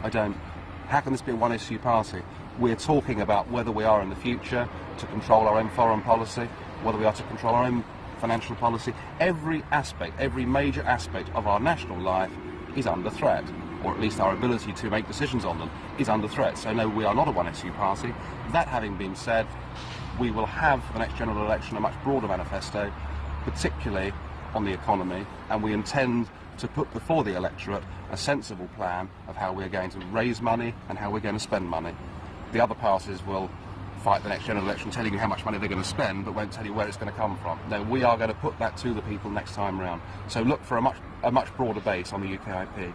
I don't. How can this be a one-issue party? We're talking about whether we are in the future to control our own foreign policy, whether we are to control our own financial policy. Every aspect, every major aspect of our national life is under threat, or at least our ability to make decisions on them is under threat. So no, we are not a one-issue party. That having been said, we will have for the next general election a much broader manifesto, particularly on the economy, and we intend to put before the electorate a sensible plan of how we're going to raise money and how we're going to spend money. The other parties will fight the next general election telling you how much money they're going to spend, but won't tell you where it's going to come from. No, we are going to put that to the people next time round. So look for a much broader base on the UKIP.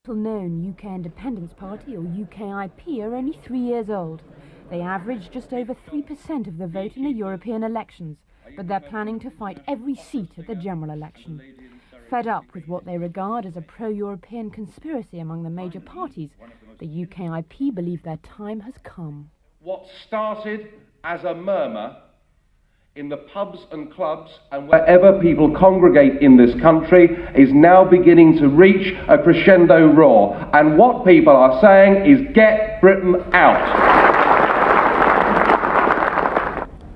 Known UK Independence Party, or UKIP, are only 3 years old. They average just over 3% of the vote in the European elections, but they're planning to fight every seat at the general election. Fed up with what they regard as a pro-European conspiracy among the major parties, the UKIP believe their time has come. What started as a murmur in the pubs and clubs and wherever people congregate in this country is now beginning to reach a crescendo roar. And what people are saying is, get Britain out.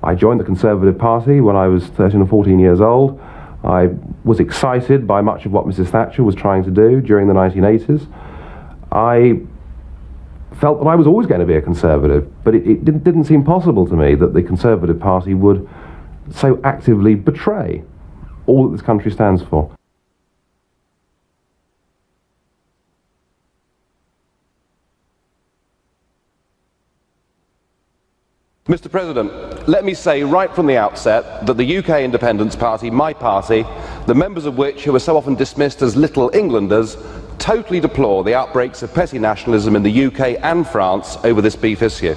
I joined the Conservative Party when I was 13 or 14 years old. I was excited by much of what Mrs. Thatcher was trying to do during the 1980s. I felt that I was always going to be a Conservative, but it didn't seem possible to me that the Conservative Party would so actively betray all that this country stands for. Mr. President, let me say right from the outset that the UK Independence Party, my party, the members of which who are so often dismissed as little Englanders, totally deplore the outbreaks of petty nationalism in the UK and France over this beef issue.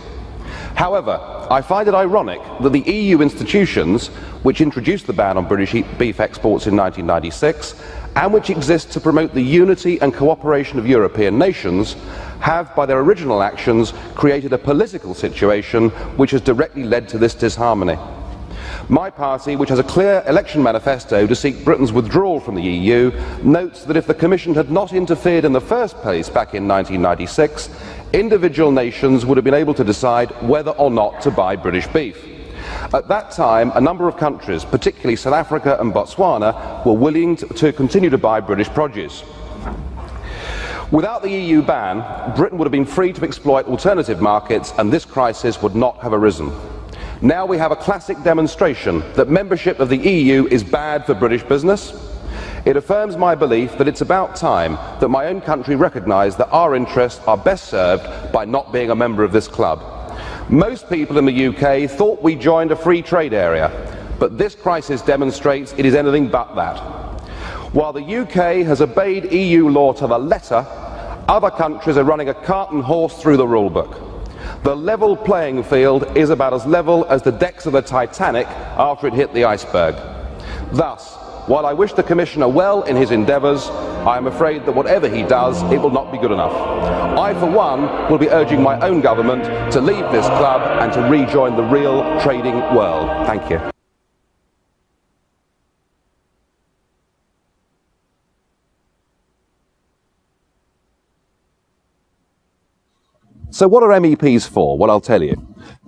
However, I find it ironic that the EU institutions, which introduced the ban on British beef exports in 1996, and which exist to promote the unity and cooperation of European nations, have, by their original actions, created a political situation which has directly led to this disharmony. My party, which has a clear election manifesto to seek Britain's withdrawal from the EU, notes that if the Commission had not interfered in the first place back in 1996, individual nations would have been able to decide whether or not to buy British beef. At that time, a number of countries, particularly South Africa and Botswana, were willing to continue to buy British produce. Without the EU ban, Britain would have been free to exploit alternative markets, and this crisis would not have arisen. Now we have a classic demonstration that membership of the EU is bad for British business. It affirms my belief that it's about time that my own country recognised that our interests are best served by not being a member of this club. Most people in the UK thought we joined a free trade area, but this crisis demonstrates it is anything but that. While the UK has obeyed EU law to the letter, other countries are running a cart and horse through the rulebook. The level playing field is about as level as the decks of the Titanic after it hit the iceberg. Thus, while I wish the Commissioner well in his endeavours, I am afraid that whatever he does, it will not be good enough. I, for one, will be urging my own government to leave this club and to rejoin the real trading world. Thank you. So what are MEPs for? Well, I'll tell you.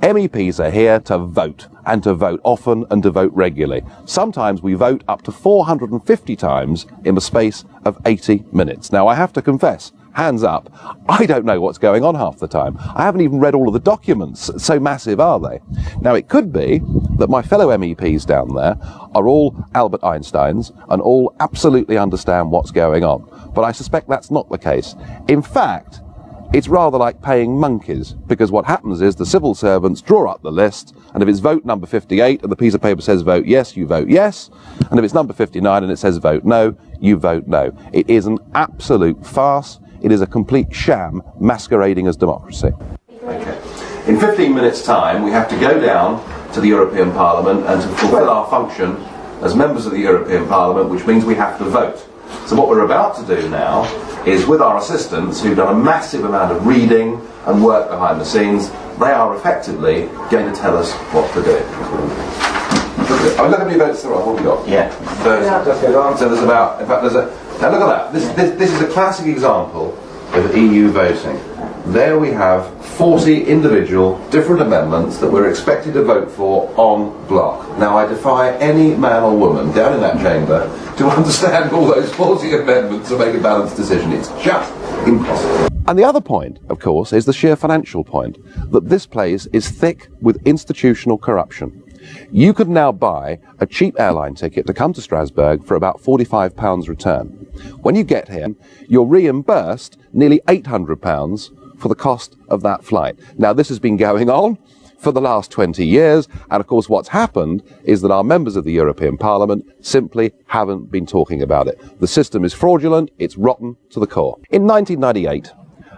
MEPs are here to vote, and to vote often and to vote regularly. Sometimes we vote up to 450 times in the space of 80 minutes. Now, I have to confess, hands up, I don't know what's going on half the time. I haven't even read all of the documents, so massive are they. Now, it could be that my fellow MEPs down there are all Albert Einsteins and all absolutely understand what's going on. But I suspect that's not the case. In fact, it's rather like paying monkeys, because what happens is the civil servants draw up the list, and if it's vote number 58 and the piece of paper says vote yes, you vote yes, and if it's number 59 and it says vote no, you vote no. It is an absolute farce. It is a complete sham masquerading as democracy. Okay. In 15 minutes' time, we have to go down to the European Parliament and to fulfil our function as members of the European Parliament, which means we have to vote. So what we're about to do now is, with our assistants who've done a massive amount of reading and work behind the scenes, they are effectively going to tell us what to do. I mean, look at me votes. What have we got? Yeah. So there's about, in fact, now look at that. This is a classic example of EU voting. There we have 40 individual different amendments that we're expected to vote for en bloc. Now I defy any man or woman down in that chamber to understand all those 40 amendments and make a balanced decision. It's just impossible. And the other point, of course, is the sheer financial point, that this place is thick with institutional corruption. You could now buy a cheap airline ticket to come to Strasbourg for about £45 return. When you get here, you're reimbursed nearly £800 for the cost of that flight. Now, this has been going on for the last 20 years, and of course what's happened is that our members of the European Parliament simply haven't been talking about it. The system is fraudulent, it's rotten to the core. In 1998,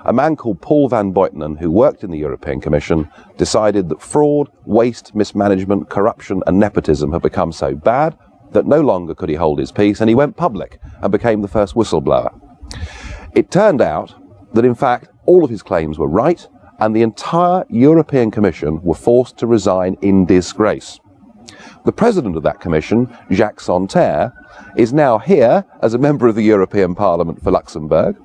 a man called Paul van Buitenen, who worked in the European Commission, decided that fraud, waste, mismanagement, corruption and nepotism had become so bad that no longer could he hold his peace, and he went public and became the first whistleblower. It turned out that in fact all of his claims were right, and the entire European Commission were forced to resign in disgrace. The president of that commission, Jacques Santer, is now here as a member of the European Parliament for Luxembourg.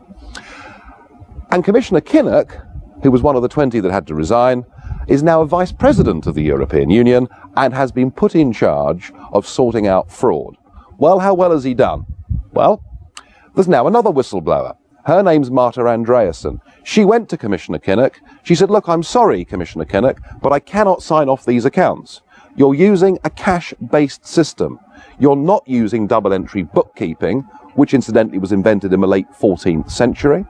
And Commissioner Kinnock, who was one of the 20 that had to resign, is now a vice president of the European Union and has been put in charge of sorting out fraud. Well, how well has he done? Well, there's now another whistleblower. Her name's Marta Andreasen. She went to Commissioner Kinnock. She said, look, I'm sorry, Commissioner Kinnock, but I cannot sign off these accounts. You're using a cash-based system. You're not using double-entry bookkeeping, which incidentally was invented in the late 14th century.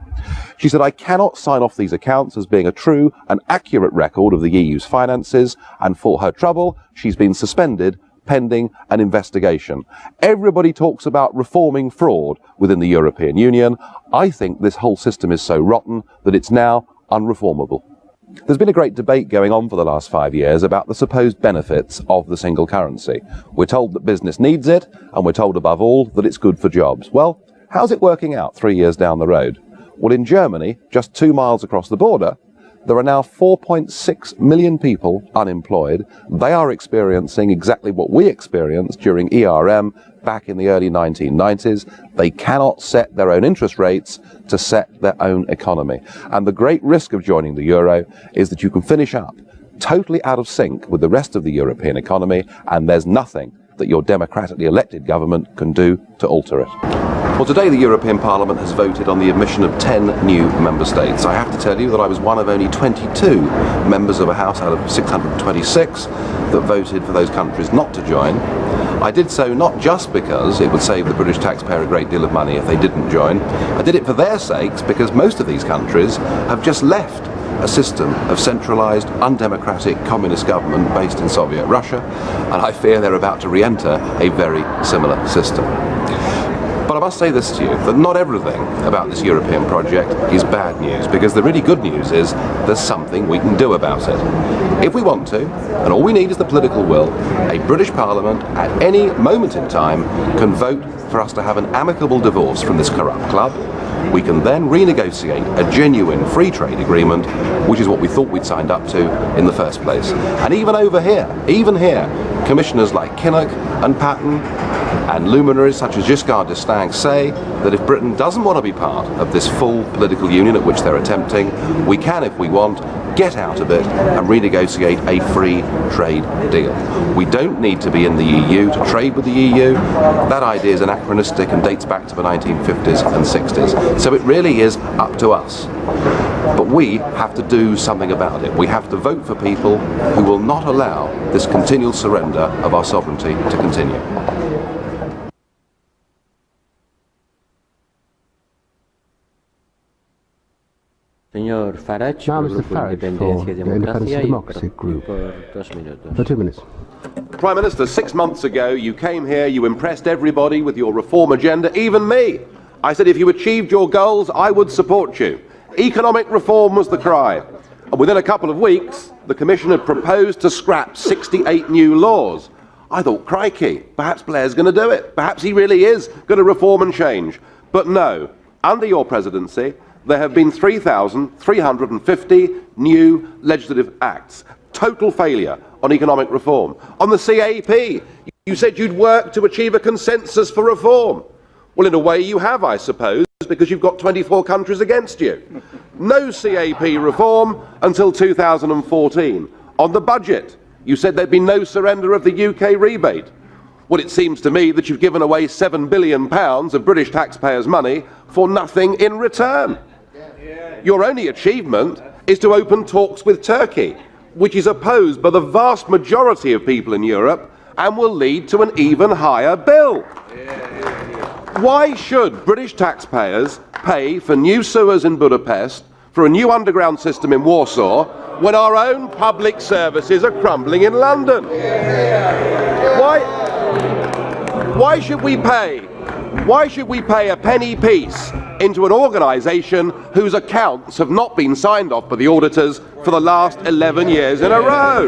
She said, I cannot sign off these accounts as being a true and accurate record of the EU's finances, and for her trouble, she's been suspended pending an investigation. Everybody talks about reforming fraud within the European Union. I think this whole system is so rotten that it's now unreformable. There's been a great debate going on for the last 5 years about the supposed benefits of the single currency. We're told that business needs it, and we're told above all that it's good for jobs. Well, how's it working out 3 years down the road? Well, in Germany, just 2 miles across the border, there are now 4.6 million people unemployed. They are experiencing exactly what we experienced during ERM back in the early 1990s. They cannot set their own interest rates to set their own economy. And the great risk of joining the euro is that you can finish up totally out of sync with the rest of the European economy, and there's nothing that your democratically elected government can do to alter it. Well, today the European Parliament has voted on the admission of 10 new member states. I have to tell you that I was one of only 22 members of a House out of 626 that voted for those countries not to join. I did so not just because it would save the British taxpayer a great deal of money if they didn't join. I did it for their sakes because most of these countries have just left a system of centralised, undemocratic communist government based in Soviet Russia, and I fear they're about to re-enter a very similar system. But I must say this to you, that not everything about this European project is bad news, because the really good news is there's something we can do about it. If we want to, and all we need is the political will, a British Parliament at any moment in time can vote for us to have an amicable divorce from this corrupt club. We can then renegotiate a genuine free trade agreement, which is what we thought we'd signed up to in the first place. And even here, commissioners like Kinnock and Patton and luminaries such as Giscard d'Estaing say that if Britain doesn't want to be part of this full political union at which they're attempting, we can, if we want, get out of it and renegotiate a free trade deal. We don't need to be in the EU to trade with the EU. That idea is anachronistic and dates back to the 1950s and 60s. So it really is up to us. But we have to do something about it. We have to vote for people who will not allow this continual surrender of our sovereignty to continue. Senor Farage, now Mr. Farage for the Independence and Democracy Group. For 2 minutes. Prime Minister, 6 months ago you came here, you impressed everybody with your reform agenda, even me. I said if you achieved your goals, I would support you. Economic reform was the cry. And within a couple of weeks, the Commission had proposed to scrap 68 new laws. I thought, crikey, perhaps Blair's going to do it. Perhaps he really is going to reform and change. But no, under your presidency, there have been 3,350 new legislative acts. Total failure on economic reform. On the CAP, You said you'd work to achieve a consensus for reform. Well, in a way you have, I suppose, because you've got 24 countries against you. No CAP reform until 2014. On the budget, you said there'd be no surrender of the UK rebate. Well, it seems to me that you've given away £7 billion of British taxpayers' money for nothing in return. Your only achievement is to open talks with Turkey, which is opposed by the vast majority of people in Europe and will lead to an even higher bill. Why should British taxpayers pay for new sewers in Budapest, for a new underground system in Warsaw, when our own public services are crumbling in London? Why should we pay? Why should we pay a penny piece into an organisation whose accounts have not been signed off by the auditors for the last 11 years in a row?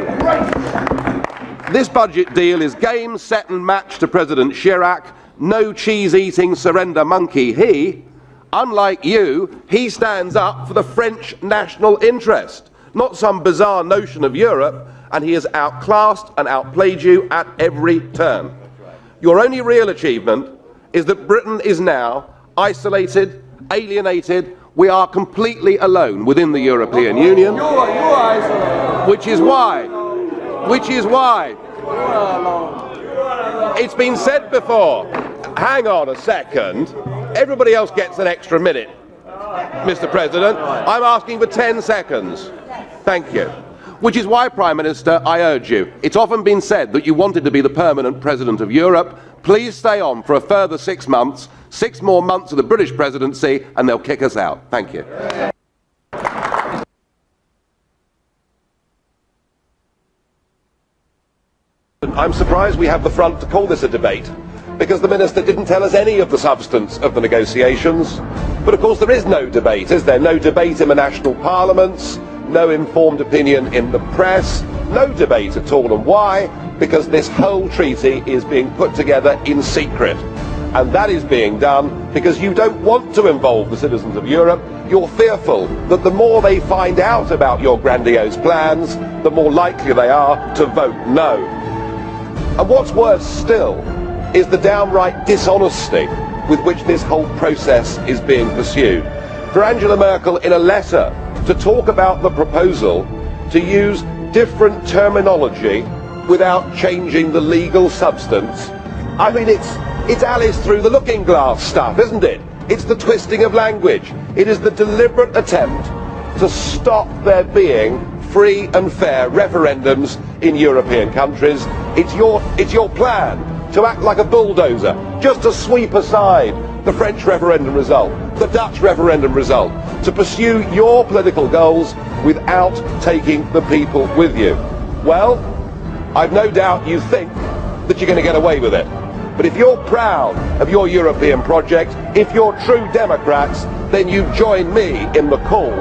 This budget deal is game, set and match to President Chirac. No cheese-eating surrender monkey he. Unlike you, he stands up for the French national interest, not some bizarre notion of Europe, and he has outclassed and outplayed you at every turn. Your only real achievement is that Britain is now isolated, alienated. We are completely alone within the European Union, which is why it's been said before. Hang on a second. Everybody else gets an extra minute, Mr. President. I'm asking for 10 seconds. Thank you. Which is why, Prime Minister, I urge you. It's often been said that you wanted to be the permanent President of Europe. Please stay on for a further 6 months, 6 more months of the British presidency, and they'll kick us out. Thank you. I'm surprised we have the front to call this a debate, because the Minister didn't tell us any of the substance of the negotiations. But of course there is no debate, is there? No debate in the national parliaments, no informed opinion in the press, no debate at all. And why? Because this whole treaty is being put together in secret. And that is being done because you don't want to involve the citizens of Europe. You're fearful that the more they find out about your grandiose plans, the more likely they are to vote no. And what's worse still is the downright dishonesty with which this whole process is being pursued. For Angela Merkel, in a letter, to talk about the proposal, to use different terminology without changing the legal substance, I mean, it's Alice through the looking glass stuff, isn't it? It's the twisting of language. It is the deliberate attempt to stop there being free and fair referendums in European countries. It's your plan to act like a bulldozer, just to sweep aside the French referendum result, the Dutch referendum result, to pursue your political goals without taking the people with you. Well, I've no doubt you think that you're going to get away with it. But if you're proud of your European project, if you're true Democrats, then you join me in the call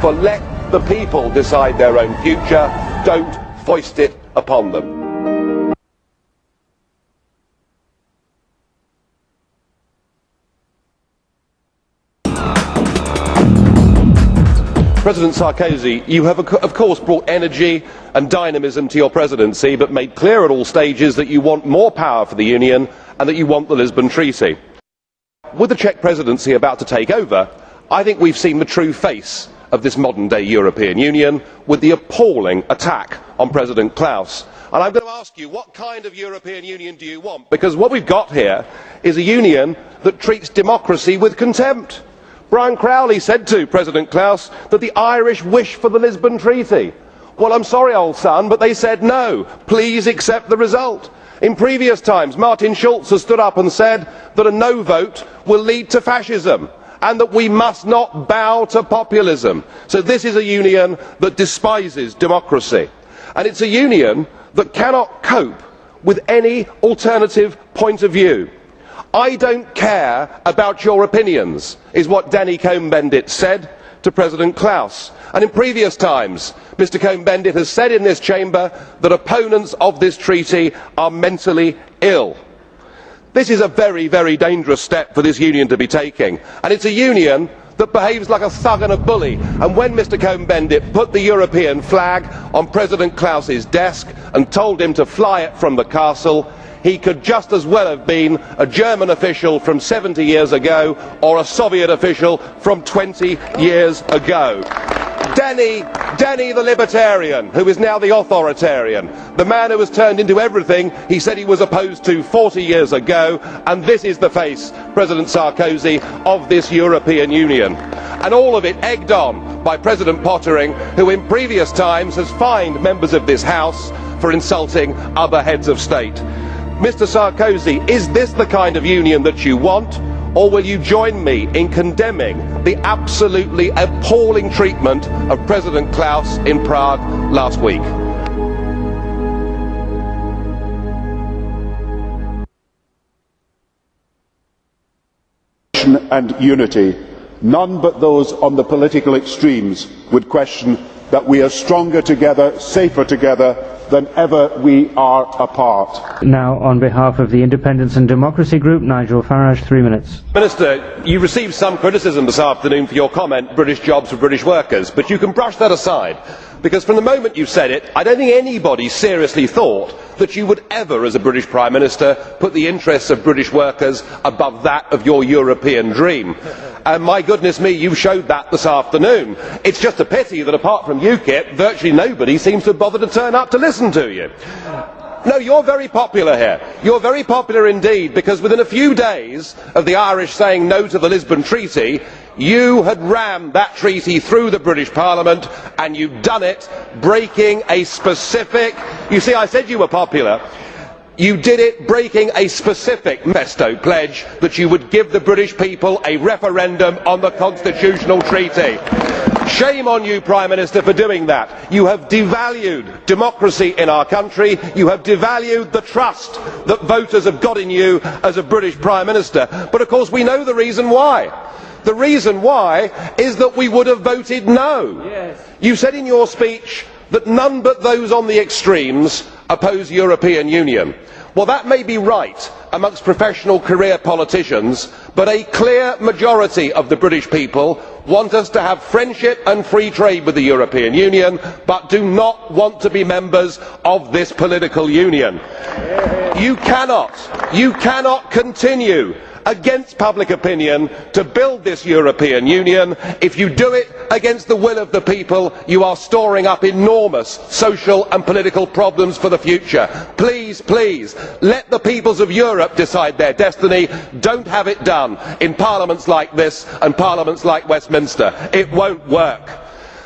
for let the people decide their own future. Don't foist it upon them. President Sarkozy, you have of course brought energy and dynamism to your presidency, but made clear at all stages that you want more power for the Union and that you want the Lisbon Treaty. With the Czech presidency about to take over, I think we've seen the true face of this modern-day European Union with the appalling attack on President Klaus. And I'm going to ask you, what kind of European Union do you want? Because what we've got here is a union that treats democracy with contempt. Brian Crowley said to President Klaus that the Irish wish for the Lisbon Treaty. Well, I'm sorry, old son, but they said no. Please accept the result. In previous times, Martin Schulz has stood up and said that a no vote will lead to fascism and that we must not bow to populism. So this is a union that despises democracy. And it's a union that cannot cope with any alternative point of view. I don't care about your opinions, is what Danny Cohn-Bendit said to President Klaus. And in previous times, Mr Cohn-Bendit has said in this chamber that opponents of this treaty are mentally ill. This is a very, very dangerous step for this union to be taking. And it's a union that behaves like a thug and a bully. And when Mr Cohn-Bendit put the European flag on President Klaus's desk and told him to fly it from the castle, he could just as well have been a German official from 70 years ago or a Soviet official from 20 years ago. Denny the libertarian, who is now the authoritarian, the man who has turned into everything he said he was opposed to 40 years ago, and this is the face, President Sarkozy, of this European Union. And all of it egged on by President Pottering, who in previous times has fined members of this House for insulting other heads of state. Mr Sarkozy, is this the kind of union that you want? Or will you join me in condemning the absolutely appalling treatment of President Klaus in Prague last week? And unity. None but those on the political extremes would question that we are stronger together, safer together than ever we are apart. Now, on behalf of the Independence and Democracy Group, Nigel Farage, 3 minutes. Minister, you received some criticism this afternoon for your comment, British jobs for British workers, but you can brush that aside, because from the moment you said it, I don't think anybody seriously thought that you would ever, as a British Prime Minister, put the interests of British workers above that of your European dream. And my goodness me, you showed that this afternoon. It's just a pity that apart from UKIP, virtually nobody seems to have bothered to turn up to listen to you. No, you're very popular here. You're very popular indeed, because within a few days of the Irish saying no to the Lisbon Treaty, you had rammed that treaty through the British Parliament, and you'd done it breaking a specific... You see, I said you were popular. You did it breaking a specific manifesto pledge that you would give the British people a referendum on the constitutional treaty. Shame on you, Prime Minister, for doing that. You have devalued democracy in our country. You have devalued the trust that voters have got in you as a British Prime Minister. But of course we know the reason why. The reason why is that we would have voted no. Yes. You said in your speech that none but those on the extremes oppose European Union. Well, that may be right amongst professional career politicians, but a clear majority of the British people want us to have friendship and free trade with the European Union, but do not want to be members of this political union. You cannot continue against public opinion to build this European Union. If you do it against the will of the people, you are storing up enormous social and political problems for the future. Please, please, let the peoples of Europe decide their destiny. Don't have it done in parliaments like this and parliaments like Westminster. It won't work.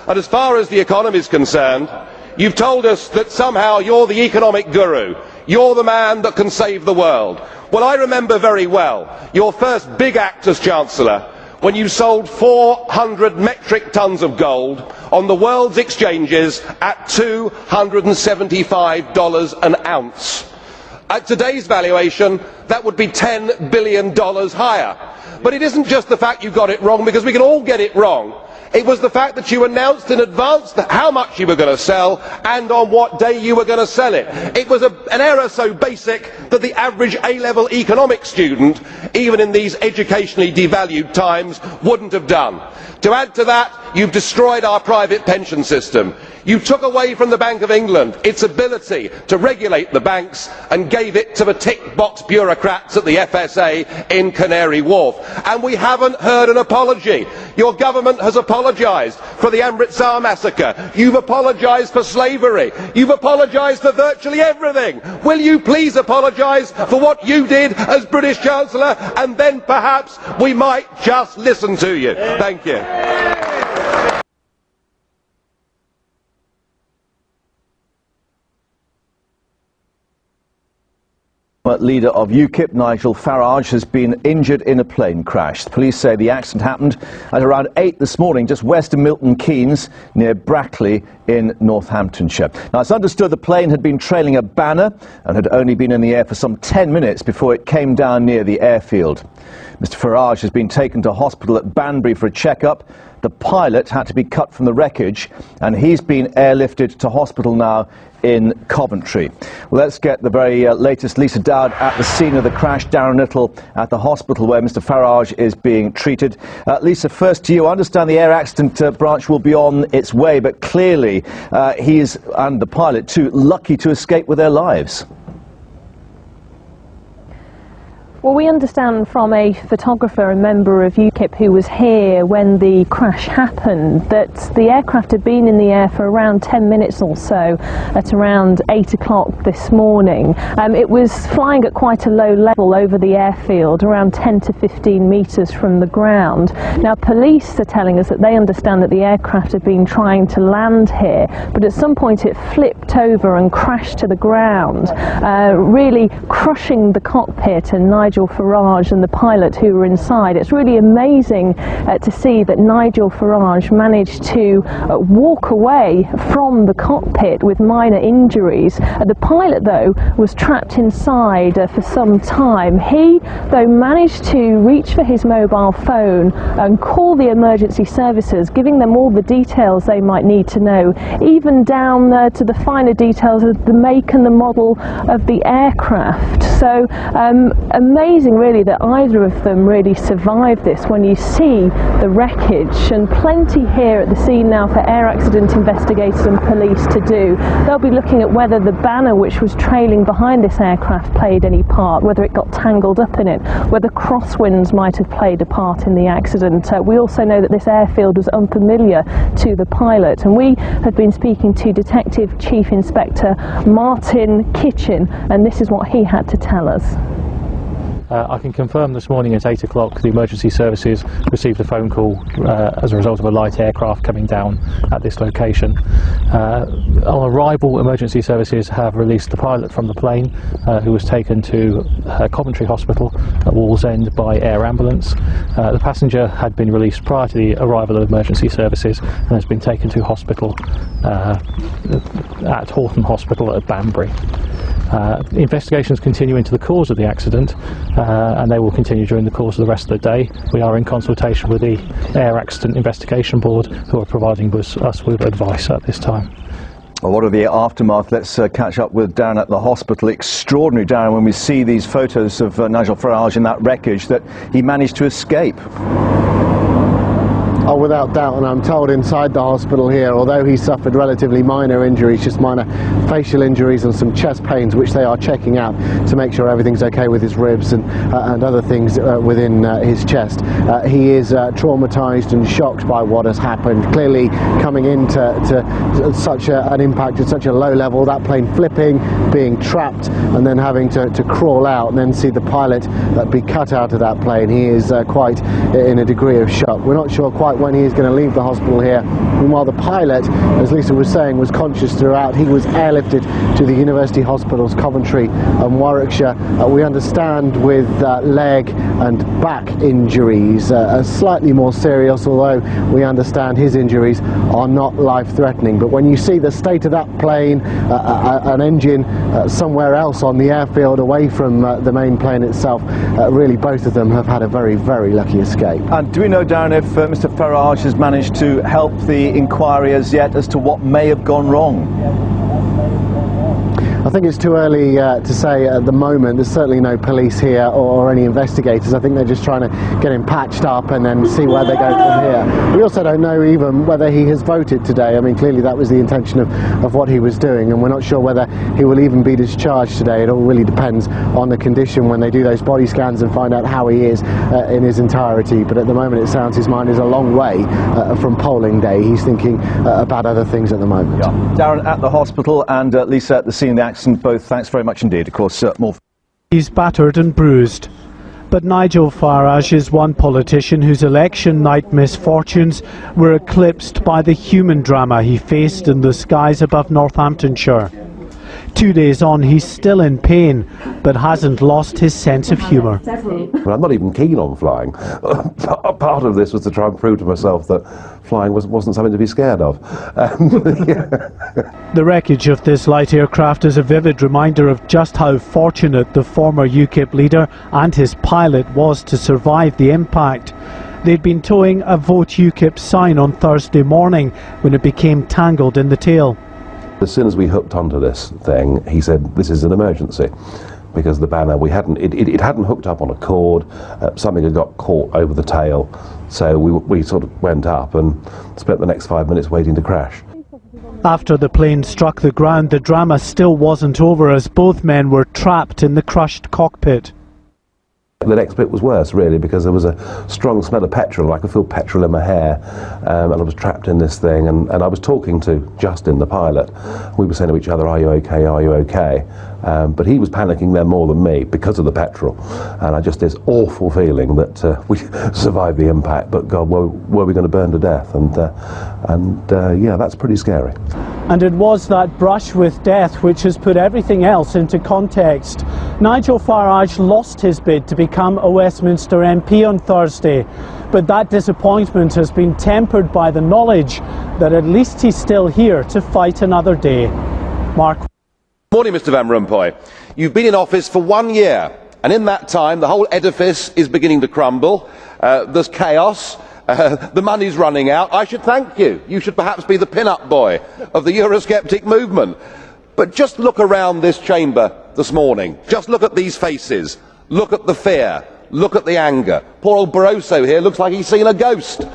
And as far as the economy is concerned, you've told us that somehow you're the economic guru. You're the man that can save the world. Well, I remember very well your first big act as Chancellor, when you sold 400 metric tons of gold on the world's exchanges at $275 an ounce. At today's valuation, that would be $10 billion higher. But it isn't just the fact you got it wrong, because we can all get it wrong. It was the fact that you announced in advance how much you were going to sell and on what day you were going to sell it. It was an error so basic that the average A-level economics student, even in these educationally devalued times, wouldn't have done. To add to that, you've destroyed our private pension system. You took away from the Bank of England its ability to regulate the banks and gave it to the tick-box bureaucrats at the FSA in Canary Wharf. And we haven't heard an apology. Your government has apologised for the Amritsar massacre. You've apologised for slavery. You've apologised for virtually everything. Will you please apologise for what you did as British Chancellor, and then perhaps we might just listen to you. Thank you. Leader of UKIP, Nigel Farage, has been injured in a plane crash. The police say the accident happened at around 8 this morning, just west of Milton Keynes, near Brackley in Northamptonshire. Now, it's understood the plane had been trailing a banner and had only been in the air for some 10 minutes before it came down near the airfield. Mr. Farage has been taken to hospital at Banbury for a check-up. The pilot had to be cut from the wreckage, and he's been airlifted to hospital now in Coventry. Well, let's get the very latest. Lisa Dowd at the scene of the crash, Darren Little at the hospital where Mr Farage is being treated. Lisa, first to you. I understand the air accident branch will be on its way, but clearly he is, and the pilot too, lucky to escape with their lives. Well, we understand from a photographer, a member of UKIP who was here when the crash happened, that the aircraft had been in the air for around 10 minutes or so at around 8 o'clock this morning. It was flying at quite a low level over the airfield, around 10 to 15 metres from the ground. Now, police are telling us that they understand that the aircraft had been trying to land here, but at some point it flipped over and crashed to the ground, really crushing the cockpit and Nigel Farage and the pilot who were inside. It's really amazing to see that Nigel Farage managed to walk away from the cockpit with minor injuries. The pilot, though, was trapped inside for some time. He, though, managed to reach for his mobile phone and call the emergency services, giving them all the details they might need to know, even down to the finer details of the make and the model of the aircraft. So amazing really that either of them really survived this when you see the wreckage, and plenty here at the scene now for air accident investigators and police to do. They'll be looking at whether the banner which was trailing behind this aircraft played any part, whether it got tangled up in it, whether crosswinds might have played a part in the accident. We also know that this airfield was unfamiliar to the pilot, and we have been speaking to Detective Chief Inspector Martin Kitchen, and this is what he had to tell us. I can confirm this morning at 8 o'clock the emergency services received a phone call as a result of a light aircraft coming down at this location. On arrival, emergency services have released the pilot from the plane, who was taken to Coventry Hospital at Wallsend by air ambulance. The passenger had been released prior to the arrival of emergency services and has been taken to hospital at Horton Hospital at Banbury. Investigations continue into the cause of the accident, and they will continue during the course of the rest of the day. We are in consultation with the Air Accident Investigation Board, who are providing us with advice at this time. Well, what are the aftermath? Let's catch up with Darren at the hospital. Extraordinary, Darren, when we see these photos of Nigel Farage in that wreckage, that he managed to escape. Oh, without doubt, and I'm told inside the hospital here, although he suffered relatively minor injuries, just minor facial injuries and some chest pains, which they are checking out to make sure everything's okay with his ribs and other things within his chest. He is traumatised and shocked by what has happened. Clearly, coming into such an impact at such a low level, that plane flipping, being trapped, and then having to crawl out and then see the pilot be cut out of that plane. He is quite in a degree of shock. We're not sure quite when he is going to leave the hospital here. Meanwhile, the pilot, as Lisa was saying, was conscious throughout. He was airlifted to the University Hospitals Coventry and Warwickshire. We understand with leg and back injuries, slightly more serious, although we understand his injuries are not life-threatening. But when you see the state of that plane, an engine somewhere else on the airfield away from the main plane itself, really both of them have had a very, very lucky escape. And do we know, Darren, if Mr Farage has managed to help the inquiry as yet as to what may have gone wrong? I think it's too early to say at the moment. There's certainly no police here or any investigators. I think they're just trying to get him patched up and then see where they go from here. We also don't know even whether he has voted today. I mean, clearly that was the intention of what he was doing, and we're not sure whether he will even be discharged today. It all really depends on the condition when they do those body scans and find out how he is in his entirety. But at the moment it sounds his mind is a long way from polling day. He's thinking about other things at the moment. Yeah. Darren at the hospital and Lisa at the scene of the accident. Both, thanks very much indeed. Of course, more. He's battered and bruised. But Nigel Farage is one politician whose election night misfortunes were eclipsed by the human drama he faced in the skies above Northamptonshire. 2 days on, he's still in pain, but hasn't lost his sense of humour. Well, I'm not even keen on flying. Part of this was to try and prove to myself that flying wasn't something to be scared of. The wreckage of this light aircraft is a vivid reminder of just how fortunate the former UKIP leader and his pilot was to survive the impact. They'd been towing a Vote UKIP sign on Thursday morning when it became tangled in the tail. As soon as we hooked onto this thing, he said, "This is an emergency," because the banner, it hadn't hooked up on a cord, something had got caught over the tail, so we sort of went up and spent the next 5 minutes waiting to crash. After the plane struck the ground, the drama still wasn't over as both men were trapped in the crushed cockpit. The next bit was worse, really, because there was a strong smell of petrol. I could feel petrol in my hair, and I was trapped in this thing. And I was talking to Justin, the pilot. We were saying to each other, "Are you okay? Are you okay?" But he was panicking then more than me because of the petrol. And I just this awful feeling that we survived the impact, but God, were we going to burn to death? And yeah, that's pretty scary. And it was that brush with death which has put everything else into context. Nigel Farage lost his bid to become a Westminster MP on Thursday, but that disappointment has been tempered by the knowledge that at least he's still here to fight another day. Mark. Morning, Mr Van Rompuy. You've been in office for 1 year, and in that time the whole edifice is beginning to crumble. There's chaos. The money's running out. I should thank you. You should perhaps be the pin-up boy of the Eurosceptic movement. But just look around this chamber this morning. Just look at these faces. Look at the fear. Look at the anger. Poor old Barroso here looks like he's seen a ghost.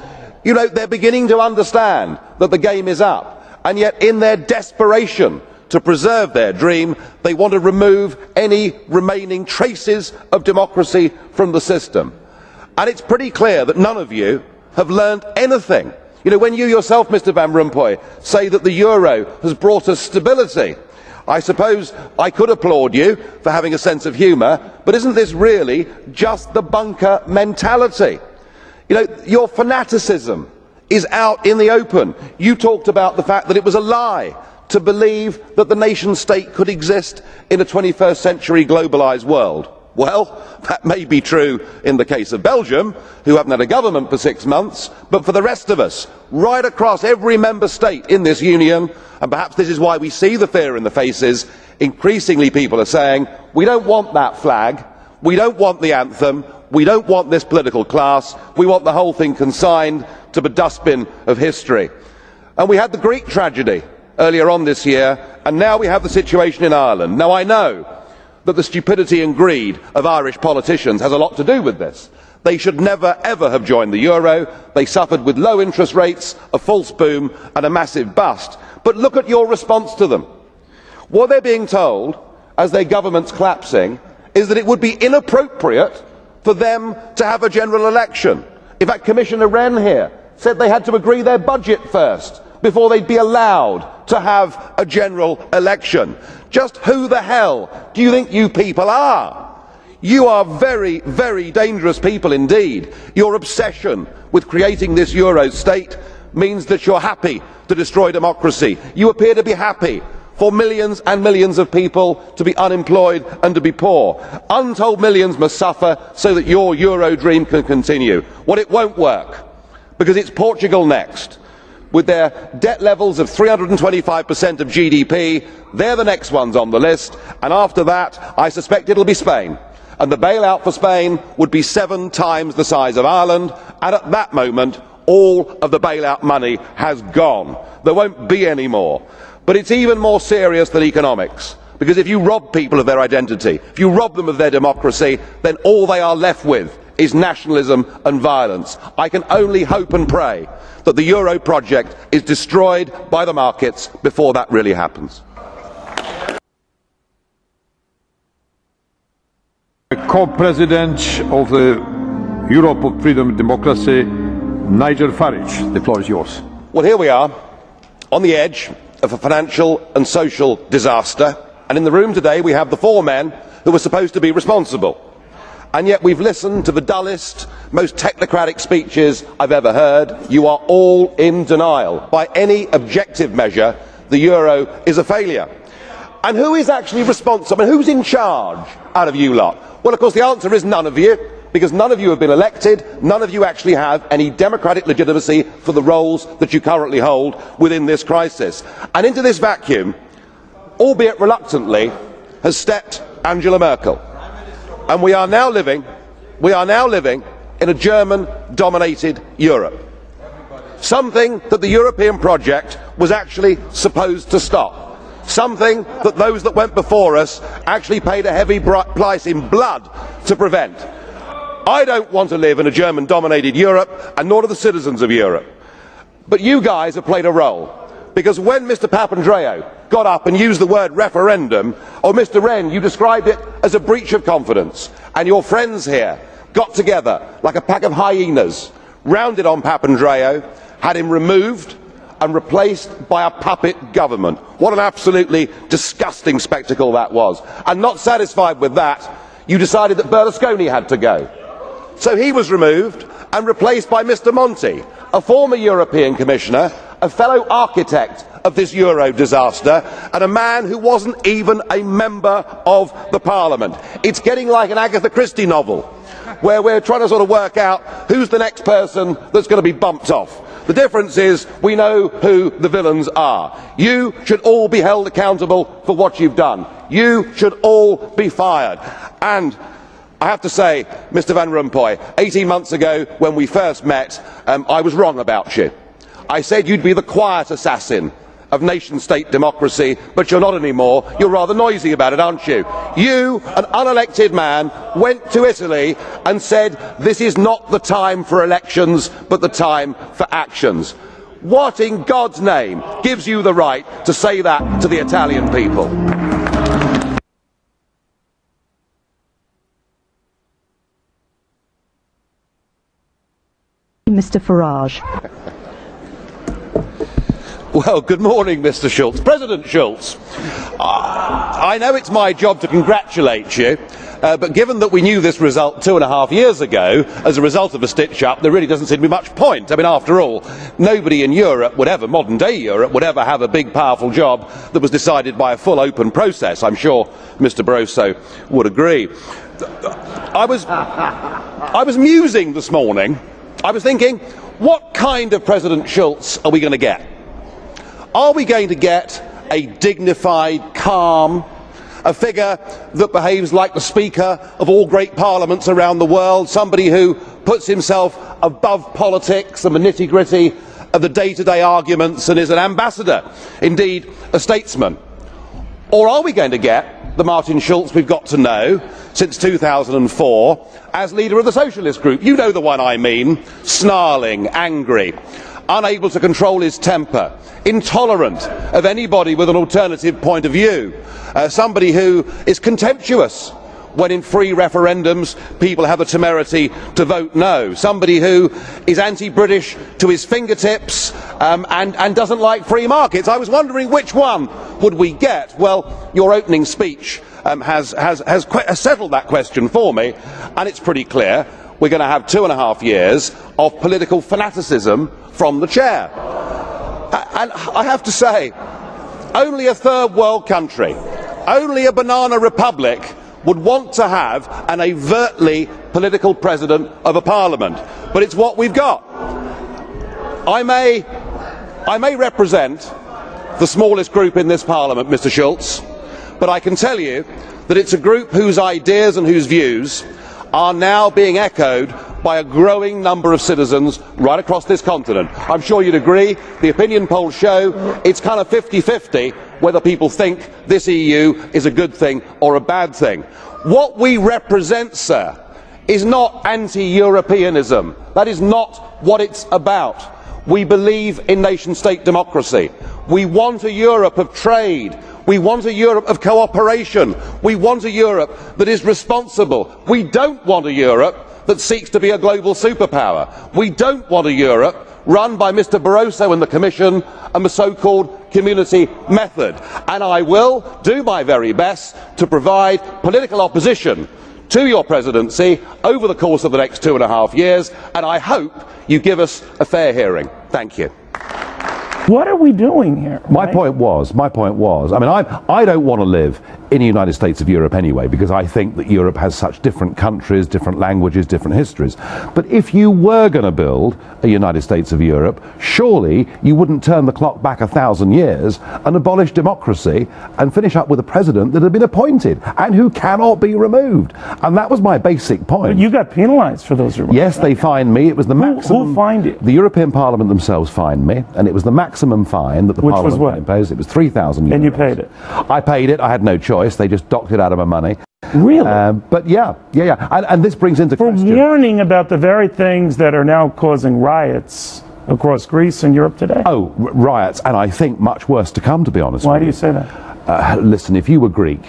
You know, they're beginning to understand that the game is up. And yet, in their desperation to preserve their dream, they want to remove any remaining traces of democracy from the system. And it's pretty clear that none of you have learned anything. You know, when you yourself, Mr Van Rompuy, say that the euro has brought us stability, I suppose I could applaud you for having a sense of humour, but isn't this really just the bunker mentality? You know, your fanaticism is out in the open. You talked about the fact that it was a lie to believe that the nation state could exist in a 21st century globalised world. Well, that may be true in the case of Belgium, who haven't had a government for 6 months, but for the rest of us, right across every member state in this union, and perhaps this is why we see the fear in the faces, increasingly people are saying, we don't want that flag, we don't want the anthem, we don't want this political class, we want the whole thing consigned to the dustbin of history. And we had the Greek tragedy earlier on this year, and now we have the situation in Ireland. Now I know that the stupidity and greed of Irish politicians has a lot to do with this. They should never ever have joined the euro. They suffered with low interest rates, a false boom and a massive bust. But look at your response to them. What they're being told, as their government's collapsing, is that it would be inappropriate for them to have a general election. In fact, Commissioner Wren here said they had to agree their budget first before they'd be allowed to have a general election. Just who the hell do you think you people are? You are very, very dangerous people indeed. Your obsession with creating this Euro state means that you're happy to destroy democracy. You appear to be happy for millions and millions of people to be unemployed and to be poor. Untold millions must suffer so that your Euro dream can continue. Well, it won't work, because it's Portugal next. With their debt levels of 325% of GDP, they're the next ones on the list, and after that I suspect it'll be Spain. And the bailout for Spain would be 7 times the size of Ireland, and at that moment all of the bailout money has gone. There won't be any more. But it's even more serious than economics, because if you rob people of their identity, if you rob them of their democracy, then all they are left with is nationalism and violence. I can only hope and pray that the euro project is destroyed by the markets before that really happens. Co-president of the Europe of Freedom and Democracy, Nigel Farage. The floor is yours. Well, here we are, on the edge of a financial and social disaster, and in the room today we have the 4 men who were supposed to be responsible. And yet we've listened to the dullest, most technocratic speeches I've ever heard. You are all in denial. By any objective measure, the euro is a failure. And who is actually responsible? And who's in charge out of you lot? Well, of course, the answer is none of you, because none of you have been elected. None of you actually have any democratic legitimacy for the roles that you currently hold within this crisis. And into this vacuum, albeit reluctantly, has stepped Angela Merkel. And we are now living in a German-dominated Europe. Something that the European project was actually supposed to stop. something that those that went before us actually paid a heavy price in blood to prevent. I don't want to live in a German-dominated Europe, and nor do the citizens of Europe. But you guys have played a role, because when Mr Papandreou got up and used the word referendum, or Mr Wren, you described it as a breach of confidence, and your friends here got together like a pack of hyenas, rounded on Papandreou, had him removed and replaced by a puppet government. What an absolutely disgusting spectacle that was. And not satisfied with that, you decided that Berlusconi had to go. So he was removed and replaced by Mr Monti, a former European Commissioner, a fellow architect of this Euro disaster, and a man who wasn't even a member of the Parliament. It's getting like an Agatha Christie novel, where we're trying to sort of work out who's the next person that's going to be bumped off. The difference is we know who the villains are. You should all be held accountable for what you've done. You should all be fired. And I have to say, Mr Van Rompuy, 18 months ago when we first met, I was wrong about you. I said you'd be the quiet assassin of nation-state democracy, but you're not anymore. You're rather noisy about it, aren't you? You, an unelected man, went to Italy and said this is not the time for elections, but the time for actions. What in God's name gives you the right to say that to the Italian people? Mr Farage. Well, good morning, Mr Schulz. President Schulz, I know it's my job to congratulate you, but given that we knew this result 2.5 years ago, as a result of a stitch-up, there really doesn't seem to be much point. I mean, after all, nobody in Europe would ever, modern-day Europe, would ever have a big, powerful job that was decided by a full, open process. I'm sure Mr Barroso would agree. I was musing this morning. I was thinking, what kind of President Schulz are we going to get? Are we going to get a dignified, calm, a figure that behaves like the Speaker of all great parliaments around the world, somebody who puts himself above politics and the nitty-gritty of the day-to-day arguments and is an ambassador, indeed a statesman? Or are we going to get the Martin Schulz we've got to know since 2004 as leader of the Socialist Group? You know the one I mean. Snarling, angry, unable to control his temper, intolerant of anybody with an alternative point of view, somebody who is contemptuous when in free referendums people have the temerity to vote no, somebody who is anti-British to his fingertips and doesn't like free markets. I was wondering which one would we get. Well, your opening speech has settled that question for me, and it's pretty clear. We're going to have 2.5 years of political fanaticism from the chair. And I have to say, only a third world country, only a banana republic would want to have an overtly political president of a parliament. But it's what we've got. I may represent the smallest group in this parliament, Mr Schulz, but I can tell you that it's a group whose ideas and whose views are now being echoed by a growing number of citizens right across this continent. I'm sure you'd agree. The opinion polls show it's kind of 50-50 whether people think this EU is a good thing or a bad thing. What we represent, sir, is not anti-Europeanism. That is not what it's about. We believe in nation-state democracy. We want a Europe of trade. We want a Europe of cooperation. We want a Europe that is responsible. We don't want a Europe that seeks to be a global superpower. We don't want a Europe run by Mr Barroso and the Commission and the so-called community method. And I will do my very best to provide political opposition to your presidency over the course of the next 2.5 years, and I hope you give us a fair hearing. Thank you. What are we doing here? My point was, I mean, I don't want to live in the United States of Europe anyway, because I think that Europe has such different countries, different languages, different histories. But if you were going to build a United States of Europe, surely you wouldn't turn the clock back 1,000 years and abolish democracy and finish up with a president that had been appointed and who cannot be removed. And that was my basic point. But you got penalized for those remarks. Yes, they fined me. It was the maximum. Who fined you? The European Parliament themselves fined me, and it was the maximum fine that the Which Parliament was what? imposed. It was 3,000 euros. And you paid it? I paid it. I had no choice. They just docked it out of my money. Really? But yeah. And this brings into question... For warning about the very things that are now causing riots across Greece and Europe today? Oh, riots, and I think much worse to come, to be honest with you. Why do you say that? Listen, if you were Greek,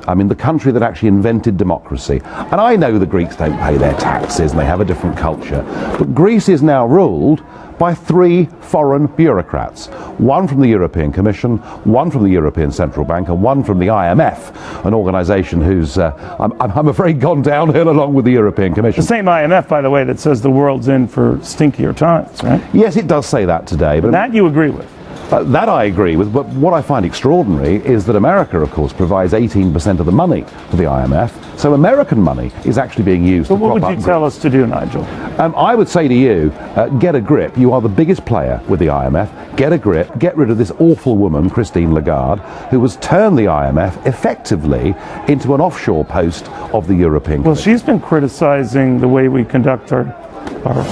I mean, the country that actually invented democracy, and I know the Greeks don't pay their taxes and they have a different culture, but Greece is now ruled by 3 foreign bureaucrats, one from the European Commission, one from the European Central Bank, and one from the IMF, an organisation who's, I'm afraid, gone downhill along with the European Commission. The same IMF, by the way, that says the world's in for stinkier times, right? Yes, it does say that today. But that you agree with? That I agree with, but what I find extraordinary is that America, of course, provides 18% of the money for the IMF, so American money is actually being used to prop up. What would you tell us to do, Nigel? I would say to you, get a grip. You are the biggest player with the IMF. Get a grip. Get rid of this awful woman, Christine Lagarde, who has turned the IMF effectively into an offshore post of the European Commission. Well, she's been criticizing the way we conduct our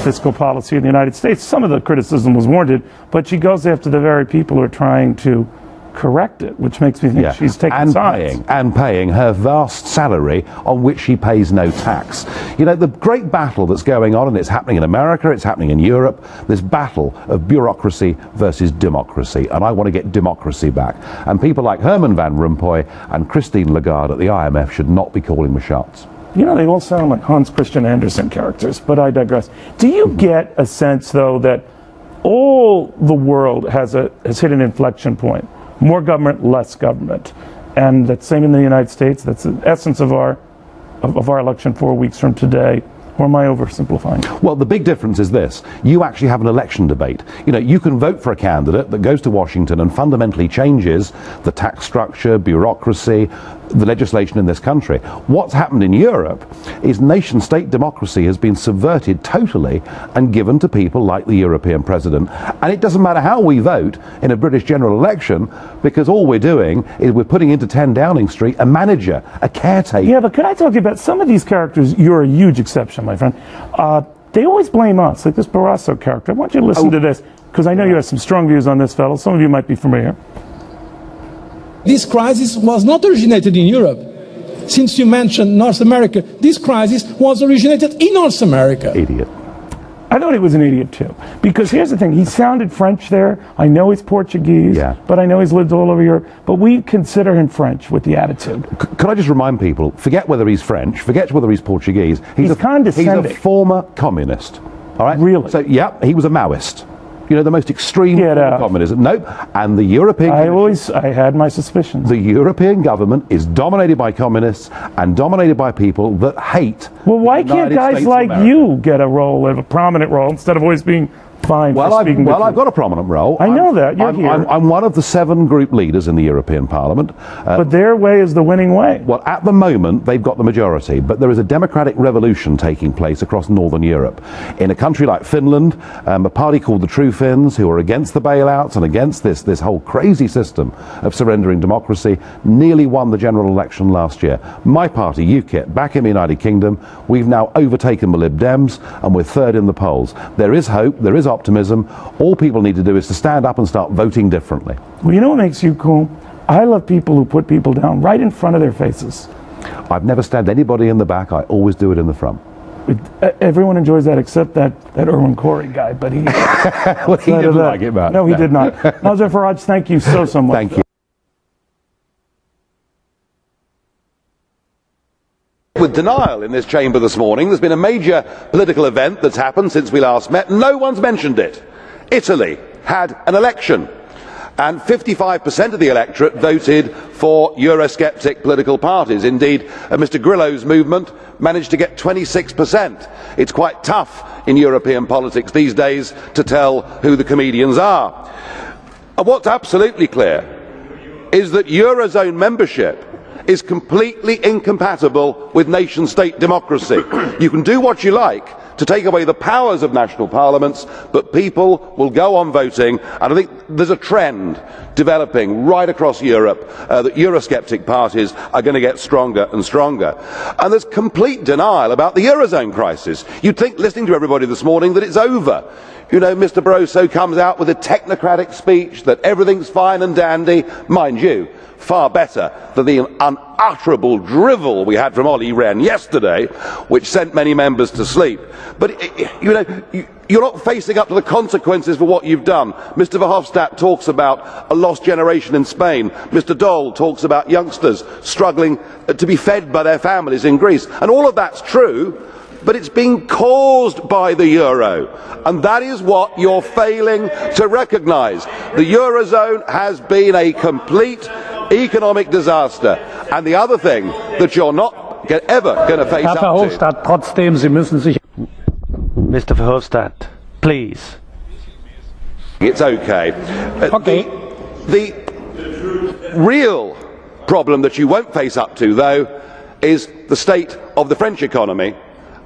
fiscal policy in the United States. Some of the criticism was warranted, but she goes after the very people who are trying to correct it, which makes me think she's taking sides. And paying her vast salary on which she pays no tax. You know, the great battle that's going on, and it's happening in America, it's happening in Europe, this battle of bureaucracy versus democracy, and I want to get democracy back. And people like Herman Van Rompuy and Christine Lagarde at the IMF should not be calling the shots. You know, they all sound like Hans Christian Andersen characters, but I digress. Do you get a sense, though, that all the world has hit an inflection point? More government, less government. And that's same in the United States. That's the essence of our election 4 weeks from today. Or am I oversimplifying? Well, the big difference is this. You actually have an election debate. You know, you can vote for a candidate that goes to Washington and fundamentally changes the tax structure, bureaucracy, the legislation in this country. What's happened in Europe is nation-state democracy has been subverted totally and given to people like the European president. And it doesn't matter how we vote in a British general election, because all we're doing is we're putting into 10 Downing Street a manager, a caretaker. Yeah, but could I talk to you about some of these characters? You're a huge exception, my friend. They always blame us, like this Barrasso character. I want you to listen to this, because I know you have some strong views on this fellow. Some of you might be familiar. This crisis was not originated in Europe. Since you mentioned North America, this crisis was originated in North America. Idiot. I thought he was an idiot too. Because here's the thing, he sounded French there. I know he's Portuguese, but I know he's lived all over Europe. But we consider him French with the attitude. Could I just remind people, forget whether he's French, forget whether he's Portuguese. He's condescending. He's a former communist. All right? Really? So, yeah, he was a Maoist. You know, the most extreme form of communism. Nope. And the European... I had my suspicions. The European government is dominated by communists and dominated by people that hate... Well, why can't guys like you get a role, a prominent role, instead of always being fined for speaking the truth? I've got a prominent role. I know that. You're here. I'm one of the 7 group leaders in the European Parliament. But their way is the winning way. Well, at the moment, they've got the majority, but there is a democratic revolution taking place across Northern Europe. In a country like Finland, a party called the True Finns, who are against the bailouts and against this whole crazy system of surrendering democracy, nearly won the general election last year. My party, UKIP, back in the United Kingdom, we've now overtaken the Lib Dems, and we're 3rd in the polls. There is hope, there is optimism. All people need to do is to stand up and start voting differently. Well, you know what makes you cool? I love people who put people down right in front of their faces. I've never stabbed anybody in the back. I always do it in the front. Everyone enjoys that except that Erwin Corey guy, but he... well, he didn't like it, man. No, he did not. Nigel Farage, thank you so much. Thank you. With denial in this chamber this morning. There's been a major political event that's happened since we last met. No one's mentioned it. Italy had an election, and 55% of the electorate voted for Eurosceptic political parties. Indeed, Mr Grillo's movement managed to get 26%. It's quite tough in European politics these days to tell who the comedians are. And what's absolutely clear is that Eurozone membership is completely incompatible with nation-state democracy. You can do what you like to take away the powers of national parliaments, but people will go on voting, and I think there's a trend developing right across Europe that Eurosceptic parties are going to get stronger and stronger. And there's complete denial about the Eurozone crisis. You'd think, listening to everybody this morning, that it's over. You know, Mr Barroso comes out with a technocratic speech that everything's fine and dandy, mind you, far better than the unutterable drivel we had from Olli Rehn yesterday, which sent many members to sleep. But, you know, you're not facing up to the consequences for what you've done. Mr Verhofstadt talks about a lost generation in Spain. Mr Daul talks about youngsters struggling to be fed by their families in Greece. And all of that's true, but it's being caused by the euro, and that is what you're failing to recognise. The eurozone has been a complete economic disaster, and the other thing that you're not ever going to face up to. Verhofstadt, trotzdem, Sie müssen sich. Mr. Verhofstadt, please. It's okay. Okay. The real problem that you won't face up to, though, is the state of the French economy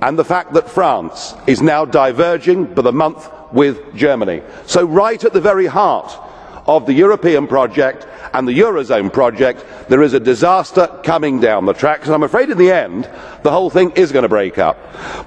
and the fact that France is now diverging by the month with Germany. So right at the very heart of the European project and the Eurozone project, there is a disaster coming down the tracks, and I'm afraid in the end the whole thing is going to break up.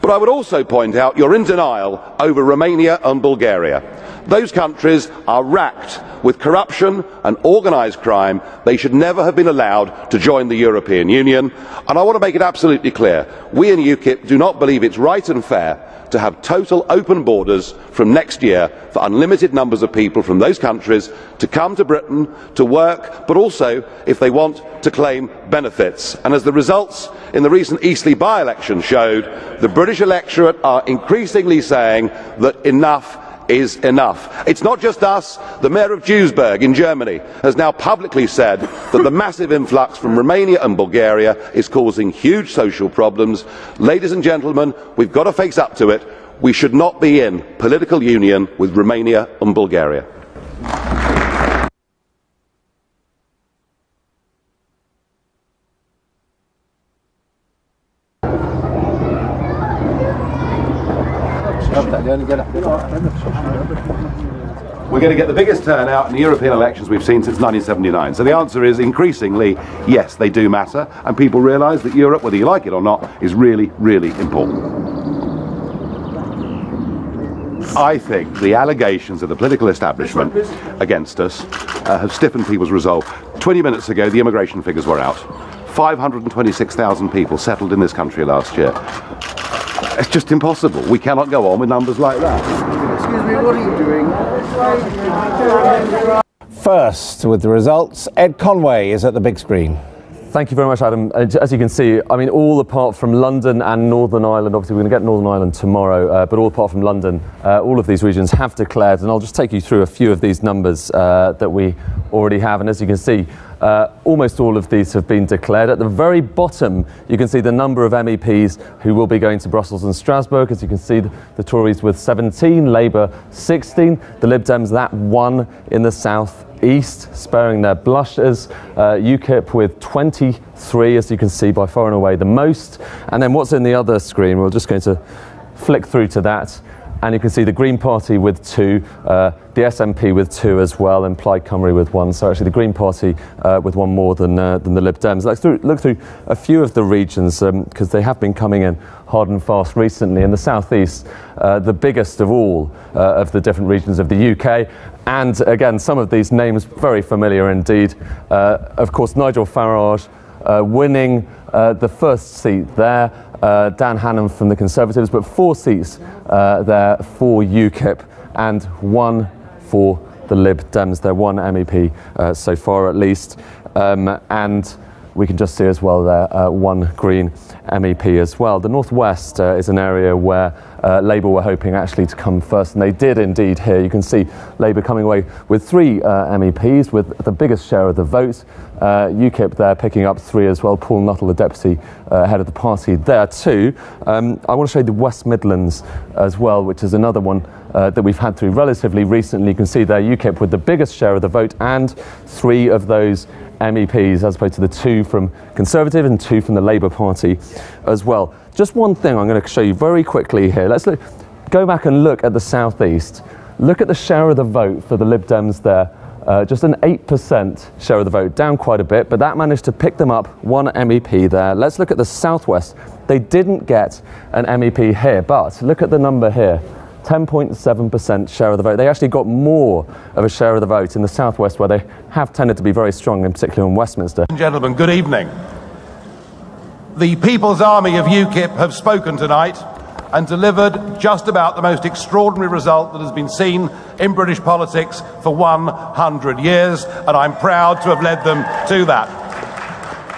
But I would also point out you're in denial over Romania and Bulgaria. Those countries are racked with corruption and organised crime. They should never have been allowed to join the European Union, and I want to make it absolutely clear, we in UKIP do not believe it's right and fair to have total open borders from next year for unlimited numbers of people from those countries to come to Britain to work, but also if they want to claim benefits. And as the results in the recent Eastleigh by-election showed, the British electorate are increasingly saying that enough is enough. It's not just us. The mayor of Duisburg in Germany has now publicly said that the massive influx from Romania and Bulgaria is causing huge social problems. Ladies and gentlemen, we've got to face up to it. We should not be in political union with Romania and Bulgaria. We're going to get the biggest turnout in the European elections we've seen since 1979. So the answer is increasingly, yes, they do matter, and people realise that Europe, whether you like it or not, is really, really important. I think the allegations of the political establishment against us have stiffened people's resolve. 20 minutes ago, the immigration figures were out. 526,000 people settled in this country last year. It's just impossible. We cannot go on with numbers like that. Excuse me, what are you doing? First, with the results, Ed Conway is at the big screen. Thank you very much, Adam. As you can see, I mean, all apart from London and Northern Ireland, obviously we're going to get Northern Ireland tomorrow, but all apart from London, all of these regions have declared, and I'll just take you through a few of these numbers that we already have, and as you can see, almost all of these have been declared. At the very bottom, you can see the number of MEPs who will be going to Brussels and Strasbourg. As you can see, the Tories with 17, Labour 16, the Lib Dems that 1 in the south east, sparing their blushes. UKIP with 23, as you can see, by far and away the most. And then what's in the other screen, we're just going to flick through to that. And you can see the Green Party with 2, the SNP with 2 as well, and Plaid Cymru with 1. So actually the Green Party with 1 more than the Lib Dems. Let's look through a few of the regions, because they have been coming in hard and fast recently. In the southeast, the biggest of all of the different regions of the UK. And again, some of these names very familiar indeed. Of course, Nigel Farage winning the first seat there. Dan Hannan from the Conservatives, but 4 seats there for UKIP and 1 for the Lib Dems. They're 1 MEP so far at least. And we can just see as well there 1 Green MEP as well. The Northwest is an area where Labour were hoping actually to come first, and they did indeed here. You can see Labour coming away with 3 MEPs with the biggest share of the vote. UKIP there picking up 3 as well. Paul Nuttall, the deputy head of the party, there too. I want to show you the West Midlands as well, which is another one that we've had through relatively recently. You can see there UKIP with the biggest share of the vote and 3 of those MEPs as opposed to the 2 from Conservative and 2 from the Labour Party as well. Just one thing I'm going to show you very quickly here. Let's go back and look at the South East. Look at the share of the vote for the Lib Dems there. Just an 8% share of the vote, down quite a bit, but that managed to pick them up 1 MEP there. Let's look at the Southwest. They didn't get an MEP here, but look at the number here. 10.7% share of the vote. They actually got more of a share of the vote in the Southwest, where they have tended to be very strong, in particular in Westminster. Gentlemen, good evening. The People's Army of UKIP have spoken tonight and delivered just about the most extraordinary result that has been seen in British politics for 100 years, and I'm proud to have led them to that.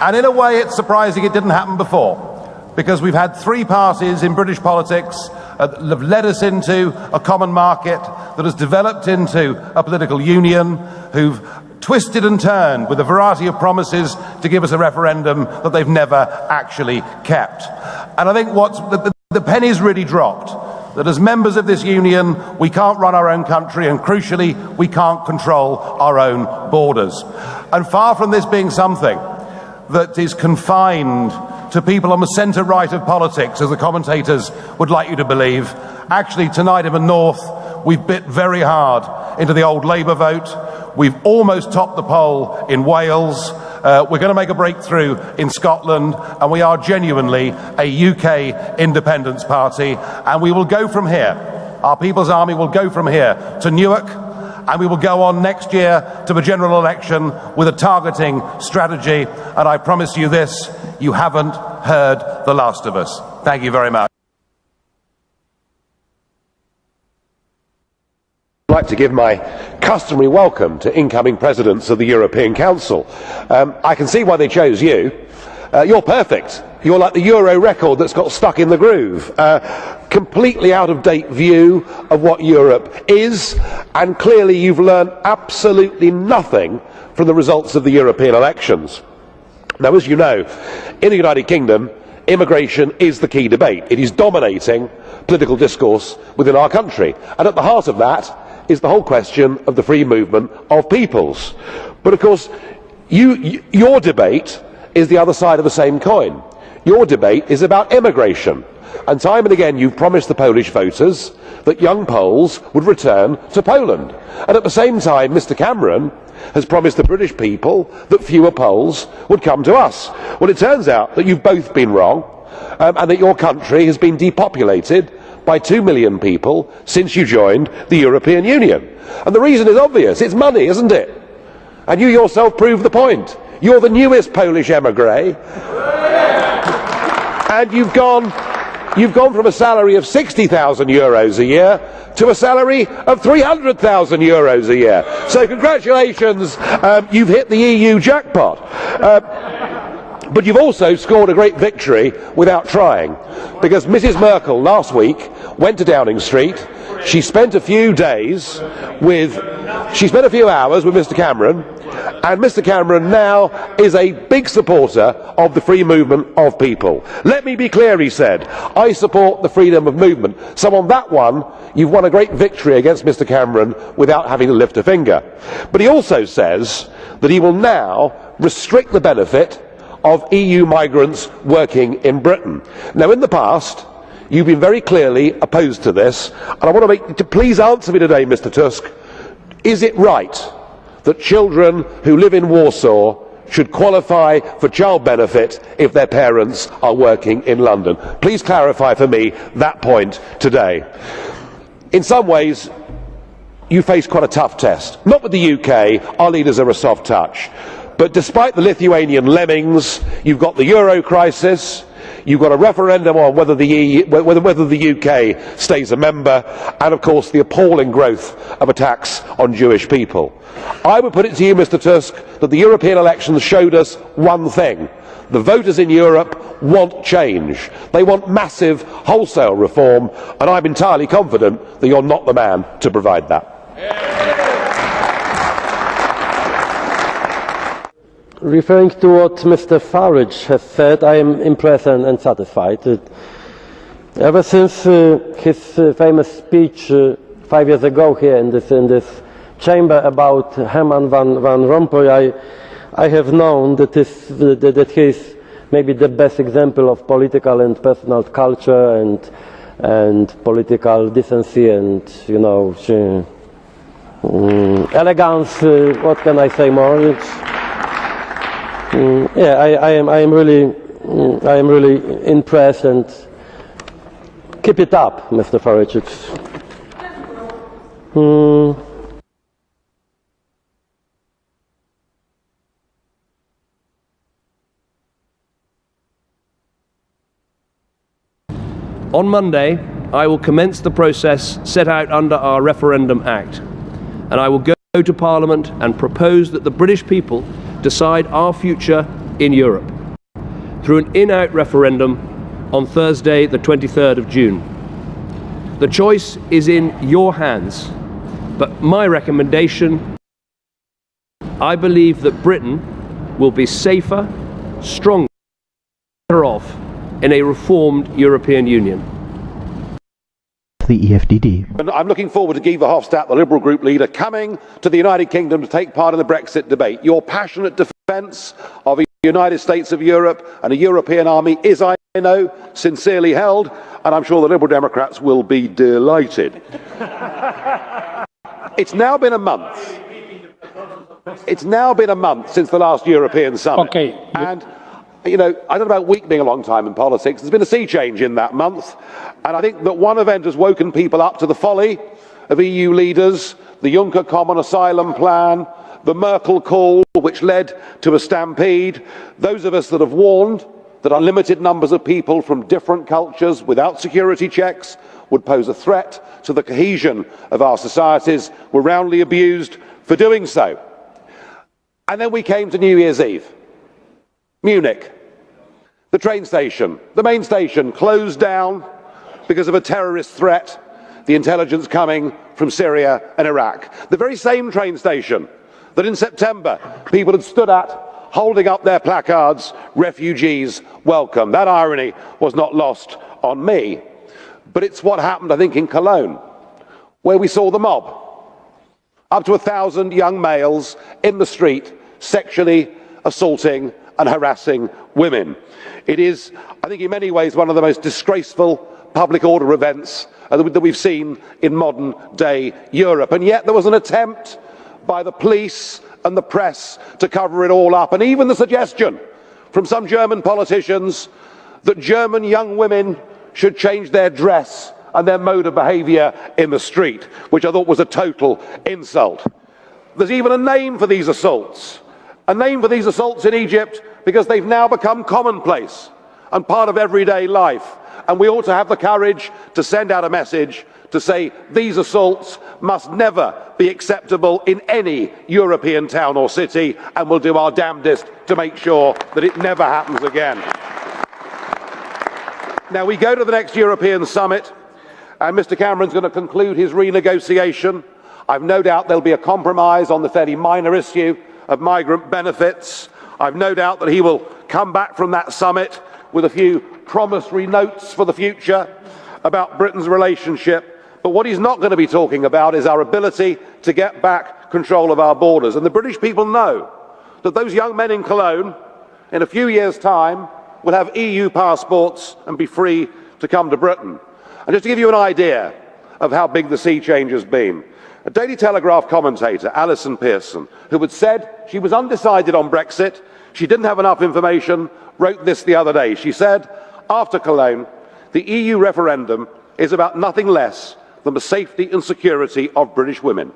And in a way, it's surprising it didn't happen before, because we've had 3 parties in British politics that have led us into a common market, that has developed into a political union, who've twisted and turned with a variety of promises to give us a referendum that they've never actually kept. And I think the penny's really dropped, that as members of this union, we can't run our own country, and crucially, we can't control our own borders. And far from this being something that is confined to people on the centre-right of politics, as the commentators would like you to believe, actually tonight in the North, we've bit very hard into the old Labour vote. We've almost topped the poll in Wales. We're going to make a breakthrough in Scotland, and we are genuinely a UK independence party, and we will go from here. Our People's Army will go from here to Newark, and we will go on next year to the general election with a targeting strategy, and I promise you this, you haven't heard the last of us. Thank you very much. I'd like to give my customary welcome to incoming presidents of the European Council. I can see why they chose you. You're perfect. You're like the Euro record that's got stuck in the groove. Completely out of date view of what Europe is, and clearly you've learned absolutely nothing from the results of the European elections. Now, as you know, in the United Kingdom, immigration is the key debate. It is dominating political discourse within our country, and at the heart of that is the whole question of the free movement of peoples. But of course, your debate is the other side of the same coin. Your debate is about immigration, and time and again you've promised the Polish voters that young Poles would return to Poland, and at the same time Mr Cameron has promised the British people that fewer Poles would come to us. Well, it turns out that you've both been wrong, and that your country has been depopulated by 2 million people since you joined the European Union. And the reason is obvious. It's money, isn't it? And you yourself prove the point. You're the newest Polish emigre, and you've gone from a salary of 60,000 euros a year to a salary of 300,000 euros a year. So congratulations, you've hit the EU jackpot. But you've also scored a great victory without trying, because Mrs Merkel last week went to Downing Street. She spent a few hours with Mr Cameron, and Mr Cameron now is a big supporter of the free movement of people. Let me be clear, he said, I support the freedom of movement. So on that one, you've won a great victory against Mr Cameron without having to lift a finger. But he also says that he will now restrict the benefit of EU migrants working in Britain. Now, in the past, you've been very clearly opposed to this, and I want to please answer me today, Mr Tusk. Is it right that children who live in Warsaw should qualify for child benefit if their parents are working in London? Please clarify for me that point today. In some ways, you face quite a tough test. Not with the UK, our leaders are a soft touch. But despite the Lithuanian lemmings, you've got the euro crisis, you've got a referendum on whether the UK stays a member, and of course the appalling growth of attacks on Jewish people. I would put it to you, Mr Tusk, that the European elections showed us one thing. The voters in Europe want change. They want massive wholesale reform, and I'm entirely confident that you're not the man to provide that. Referring to what Mr Farage has said, I am impressed and satisfied. Ever since his famous speech 5 years ago here in this chamber about Herman Van Rompuy, I have known that he is maybe the best example of political and personal culture and political decency and, you know, elegance. What can I say more? Yeah, I am really impressed, and keep it up, Mr. Farage. On Monday, I will commence the process set out under our Referendum Act, and I will go to Parliament and propose that the British people decide our future in Europe through an in-out referendum on Thursday, the 23rd of June. The choice is in your hands, but my recommendation, I believe that Britain will be safer, stronger, better off in a reformed European Union. The EFDD. I'm looking forward to Guy Verhofstadt, the Liberal Group leader, coming to the United Kingdom to take part in the Brexit debate. Your passionate defence of a United States of Europe and a European army is, I know, sincerely held, and I'm sure the Liberal Democrats will be delighted. It's now been a month. It's now been a month since the last European summit. Okay. And you know, I don't know about a week being a long time in politics. There's been a sea change in that month. And I think that one event has woken people up to the folly of EU leaders, the Juncker Common Asylum Plan, the Merkel call, which led to a stampede. Those of us that have warned that unlimited numbers of people from different cultures without security checks would pose a threat to the cohesion of our societies were roundly abused for doing so. And then we came to New Year's Eve. Munich. The train station, the main station, closed down because of a terrorist threat, the intelligence coming from Syria and Iraq. The very same train station that in September people had stood at, holding up their placards, "Refugees welcome." That irony was not lost on me. But it's what happened, I think, in Cologne, where we saw the mob. Up to 1,000 young males in the street, sexually assaulting and harassing women. It is, I think, in many ways one of the most disgraceful public order events that we've seen in modern day Europe. And yet there was an attempt by the police and the press to cover it all up, and even the suggestion from some German politicians that German young women should change their dress and their mode of behaviour in the street, which I thought was a total insult. There's even a name for these assaults. A name for these assaults in Egypt, because they've now become commonplace and part of everyday life. And we ought to have the courage to send out a message to say these assaults must never be acceptable in any European town or city, and we'll do our damnedest to make sure that it never happens again. Now we go to the next European summit, and Mr. Cameron's going to conclude his renegotiation. I've no doubt there'll be a compromise on the fairly minor issue of migrant benefits. I've no doubt that he will come back from that summit with a few promissory notes for the future about Britain's relationship. But what he's not going to be talking about is our ability to get back control of our borders. And the British people know that those young men in Cologne, in a few years' time, will have EU passports and be free to come to Britain. And just to give you an idea of how big the sea change has been, a Daily Telegraph commentator, Alison Pearson, who had said she was undecided on Brexit, she didn't have enough information, wrote this the other day. She said, after Cologne, the EU referendum is about nothing less than the safety and security of British women.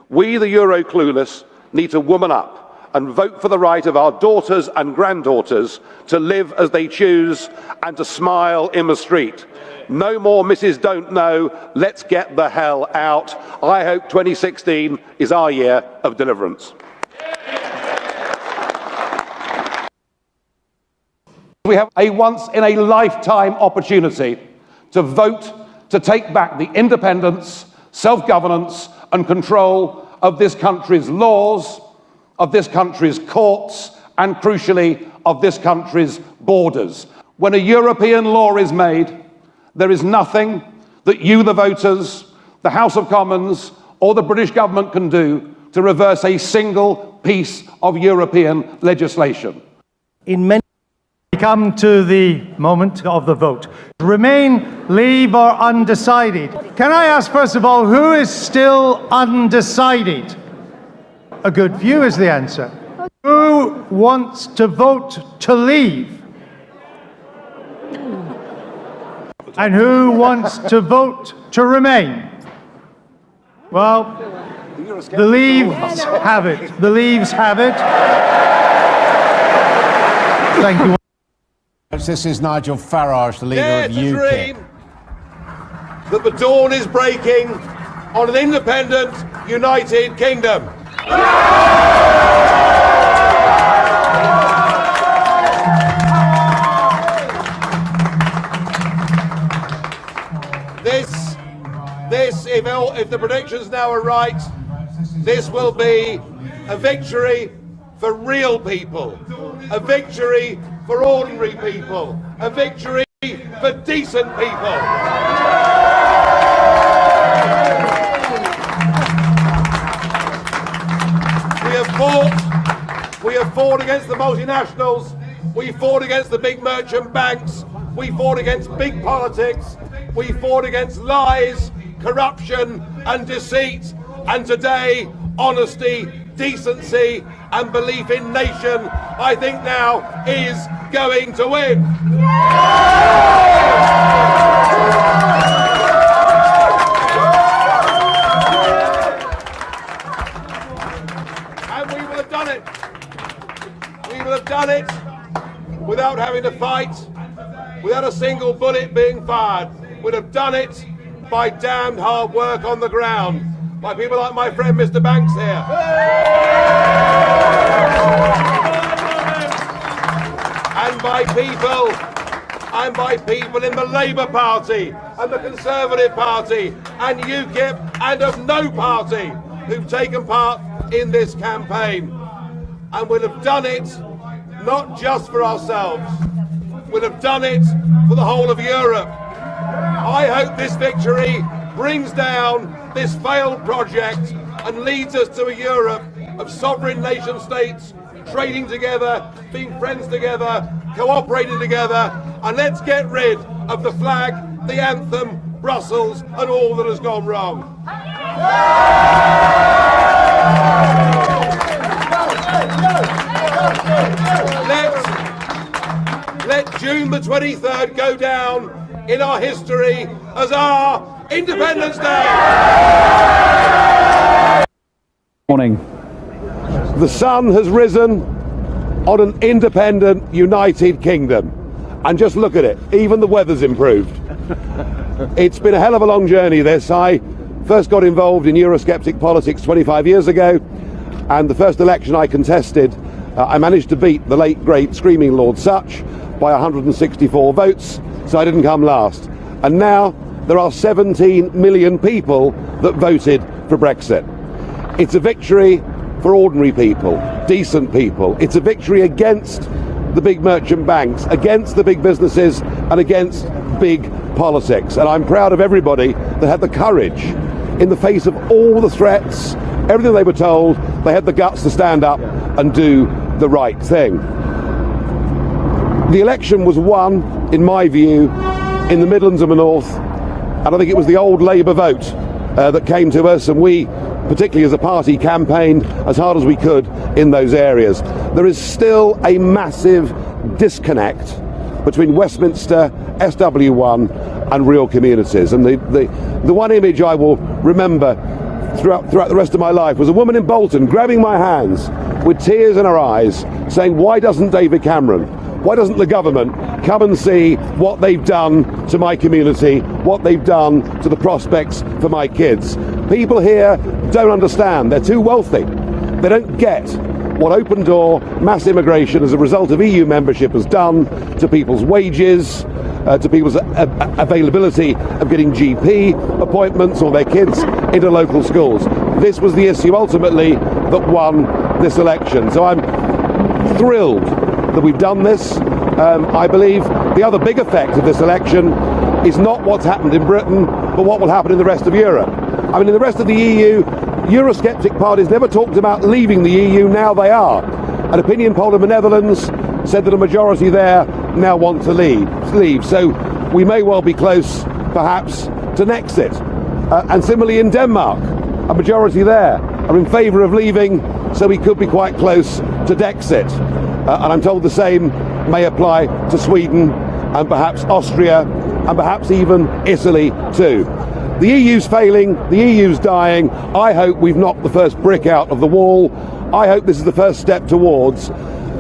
We, the Euro clueless, need to woman up and vote for the right of our daughters and granddaughters to live as they choose and to smile in the street. No more Mrs. Don't Know, let's get the hell out. I hope 2016 is our year of deliverance. We have a once-in-a-lifetime opportunity to vote to take back the independence, self-governance and control of this country's laws, of this country's courts and, crucially, of this country's borders. When a European law is made, there is nothing that you, the voters, the House of Commons or the British government can do to reverse a single piece of European legislation. In many we come to the moment of the vote. Remain, leave or undecided. Can I ask first of all, who is still undecided? A good few is the answer. Who wants to vote to leave? And who wants to vote to remain? Well, the leaves have it. The leaves have it. Thank you. This is Nigel Farage, the leader of UKIP. That the dawn is breaking on an independent, united kingdom. If the predictions now are right, this will be a victory for real people, a victory for ordinary people, a victory for decent people. We have fought against the multinationals, we fought against the big merchant banks, we fought against big politics, we fought against lies, corruption and deceit, and today honesty, decency and belief in nation, I think now is going to win. And we will have done it. We will have done it without having to fight, without a single bullet being fired. We'd have done it by damned hard work on the ground, by people like my friend Mr. Banks here. And by people in the Labour Party and the Conservative Party and UKIP and of no party who've taken part in this campaign. And we'll have done it not just for ourselves, we'll have done it for the whole of Europe. I hope this victory brings down this failed project and leads us to a Europe of sovereign nation states, trading together, being friends together, cooperating together, and let's get rid of the flag, the anthem, Brussels, and all that has gone wrong. Let June the 23rd go down in our history as our Independence Day. Morning. The sun has risen on an independent, united kingdom. And just look at it, even the weather's improved. It's been a hell of a long journey, this. I first got involved in Eurosceptic politics 25 years ago, and the first election I contested, I managed to beat the late, great, screaming Lord Such by 164 votes, so I didn't come last. And now there are 17 million people that voted for Brexit. It's a victory for ordinary people, decent people. It's a victory against the big merchant banks, against the big businesses and against big politics. And I'm proud of everybody that had the courage, in the face of all the threats, everything they were told, they had the guts to stand up and do the right thing. The election was won, in my view, in the Midlands and the North, and I think it was the old Labour vote that came to us, and we, particularly as a party, campaigned as hard as we could in those areas. There is still a massive disconnect between Westminster, SW1 and real communities, and the one image I will remember throughout the rest of my life was a woman in Bolton grabbing my hands with tears in her eyes saying, "Why doesn't David Cameron, why doesn't the government come and see what they've done to my community, what they've done to the prospects for my kids?" People here don't understand. They're too wealthy. They don't get what open door mass immigration as a result of EU membership has done to people's wages, to people's availability of getting GP appointments or their kids into local schools. This was the issue ultimately that won this election. So I'm thrilled that we've done this. I believe the other big effect of this election is not what's happened in Britain, but what will happen in the rest of Europe. I mean, in the rest of the EU, Eurosceptic parties never talked about leaving the EU, now they are. An opinion poll in the Netherlands said that a majority there now want to leave. So we may well be close, perhaps, to Nexit. And similarly in Denmark, a majority there are in favour of leaving, so we could be quite close to Dexit. And I'm told the same may apply to Sweden and perhaps Austria and perhaps even Italy too. The EU's failing, the EU's dying. I hope we've knocked the first brick out of the wall. I hope this is the first step towards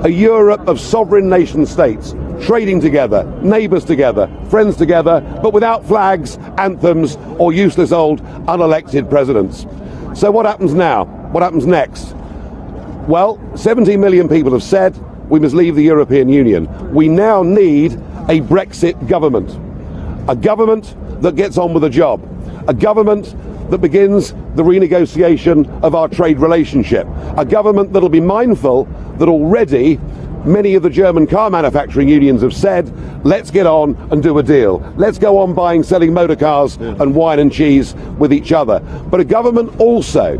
a Europe of sovereign nation states, trading together, neighbours together, friends together, but without flags, anthems or useless old unelected presidents. So what happens now? What happens next? Well, 17 million people have said we must leave the European Union. We now need a Brexit government. A government that gets on with the job. A government that begins the renegotiation of our trade relationship. A government that'll be mindful that already many of the German car manufacturing unions have said, let's get on and do a deal. Let's go on selling motor cars and wine and cheese with each other. But a government also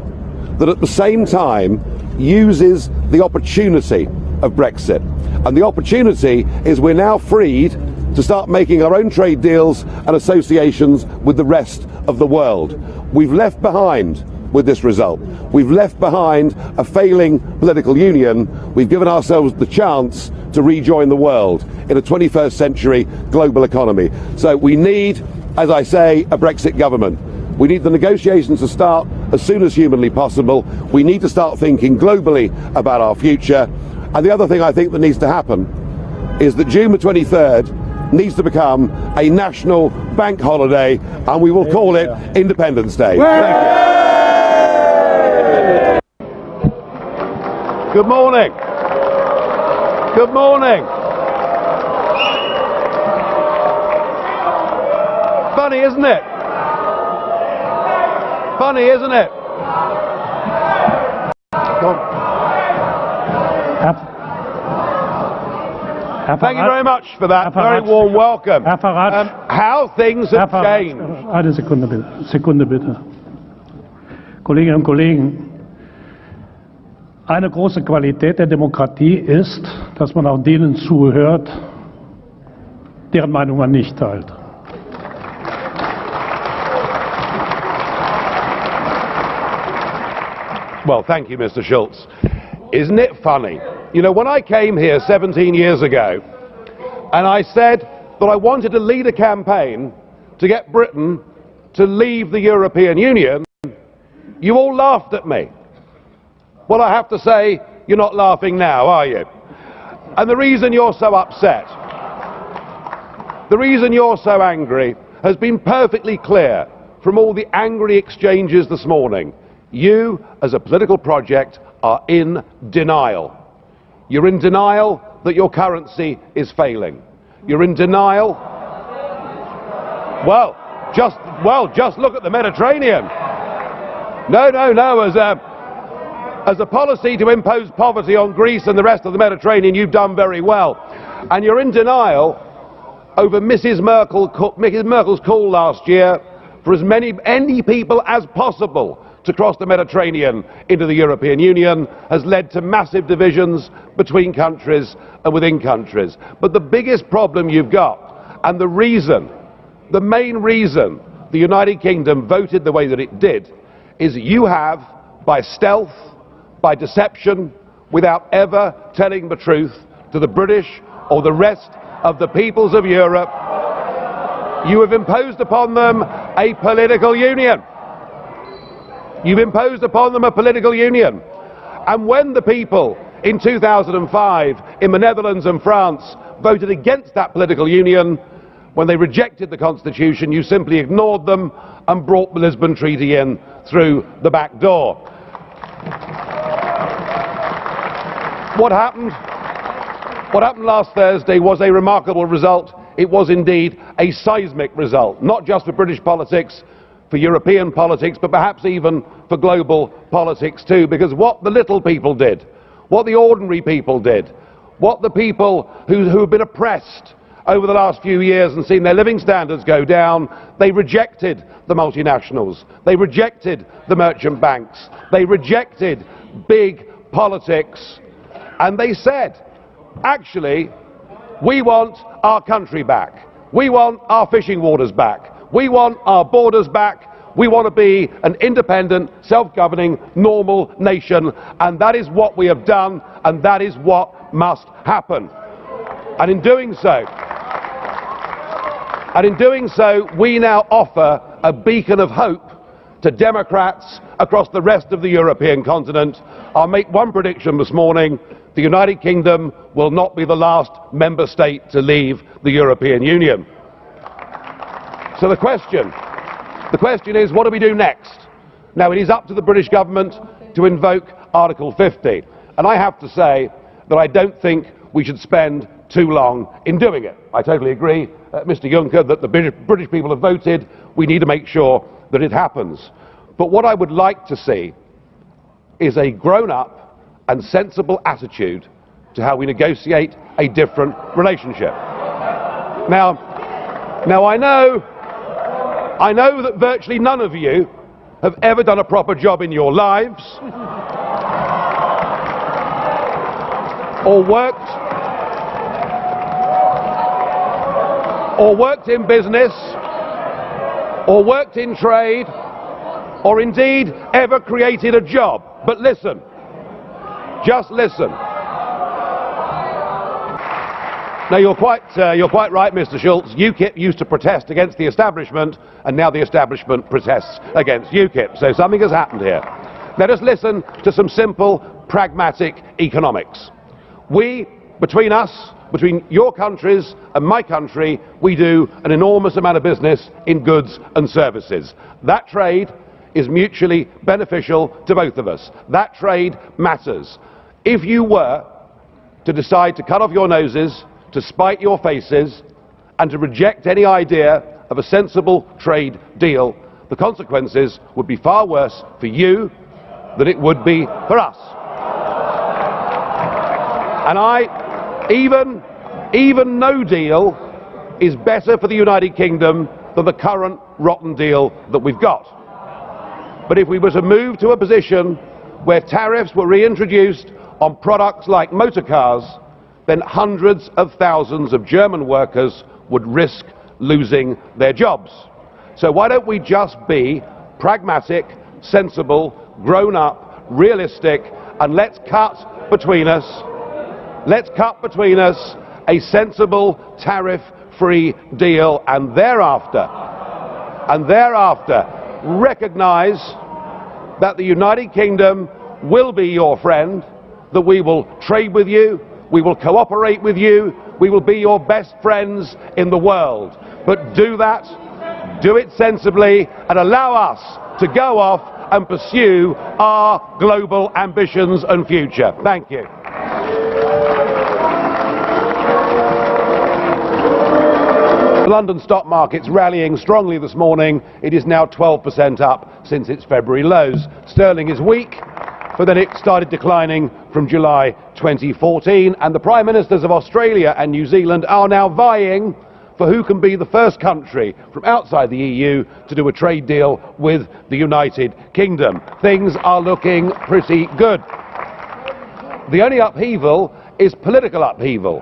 that at the same time uses the opportunity of Brexit. And the opportunity is we're now freed to start making our own trade deals and associations with the rest of the world. We've left behind, with this result, we've left behind a failing political union. We've given ourselves the chance to rejoin the world in a 21st century global economy. So we need, as I say, a Brexit government. We need the negotiations to start as soon as humanly possible. We need to start thinking globally about our future. And the other thing I think that needs to happen is that June the 23rd needs to become a national bank holiday, and we will call it Independence Day. Thank you. Good morning. Good morning. Funny, isn't it? Funny, isn't it? Thank you very much for that very warm welcome. How things have changed. Eine Sekunde bitte. Sekunde bitte. Kolleginnen und Kollegen, eine große Qualität der Demokratie ist, dass man auch denen zuhört, deren Meinung man nicht teilt. Well, thank you, Mr. Schulz. Isn't it funny? You know, when I came here 17 years ago, and I said that I wanted to lead a campaign to get Britain to leave the European Union, you all laughed at me. Well, I have to say, you're not laughing now, are you? And the reason you're so upset, the reason you're so angry, has been perfectly clear from all the angry exchanges this morning. You, as a political project, are in denial. You're in denial that your currency is failing. You're in denial. Well, just look at the Mediterranean. No. As a policy to impose poverty on Greece and the rest of the Mediterranean, you've done very well. And you're in denial over Mrs. Merkel's call last year for as many people as possible to cross the Mediterranean into the European Union has led to massive divisions between countries and within countries. But the biggest problem you've got, and the main reason the United Kingdom voted the way that it did, is you have, by stealth, by deception, without ever telling the truth to the British or the rest of the peoples of Europe, you have imposed upon them a political union. You've imposed upon them a political union. And when the people in 2005 in the Netherlands and France voted against that political union, when they rejected the Constitution, you simply ignored them and brought the Lisbon Treaty in through the back door. What happened last Thursday was a remarkable result. It was indeed a seismic result, not just for British politics, for European politics, but perhaps even for global politics too, because what the little people did, what the ordinary people did, what the people who have been oppressed over the last few years and seen their living standards go down, they rejected the multinationals, they rejected the merchant banks, they rejected big politics, and they said, actually, we want our country back, we want our fishing waters back, we want our borders back, we want to be an independent, self-governing, normal nation, and that is what we have done, and that is what must happen. And in doing so, we now offer a beacon of hope to Democrats across the rest of the European continent. I'll make one prediction this morning: the United Kingdom will not be the last member state to leave the European Union. So the question is, what do we do next? Now, it is up to the British government to invoke Article 50, and I have to say that I don't think we should spend too long in doing it. I totally agree, Mr. Juncker, that the British people have voted. We need to make sure that it happens. But what I would like to see is a grown-up and sensible attitude to how we negotiate a different relationship. Now I know that virtually none of you have ever done a proper job in your lives, or worked in business, or worked in trade, or indeed ever created a job. But listen, just listen. Now, you're quite right, Mr. Schulz. UKIP used to protest against the establishment, and now the establishment protests against UKIP. So something has happened here. Let us listen to some simple, pragmatic economics. Between your countries and my country, we do an enormous amount of business in goods and services. That trade is mutually beneficial to both of us. That trade matters. If you were to decide to cut off your noses, to spite your faces, and to reject any idea of a sensible trade deal, the consequences would be far worse for you than it would be for us. And even no deal is better for the United Kingdom than the current rotten deal that we've got. But if we were to move to a position where tariffs were reintroduced on products like motor cars, then hundreds of thousands of German workers would risk losing their jobs. So why don't we just be pragmatic, sensible, grown-up, realistic, and let's cut between us a sensible tariff-free deal, and thereafter recognise that the United Kingdom will be your friend, that we will trade with you, we will cooperate with you, we will be your best friends in the world. But do it sensibly, and allow us to go off and pursue our global ambitions and future. Thank you. The London stock market's rallying strongly this morning. It is now 12% up since its February lows. Sterling is weak, but then it started declining from July 2014, and the Prime Ministers of Australia and New Zealand are now vying for who can be the first country from outside the EU to do a trade deal with the United Kingdom. Things are looking pretty good. The only upheaval is political upheaval,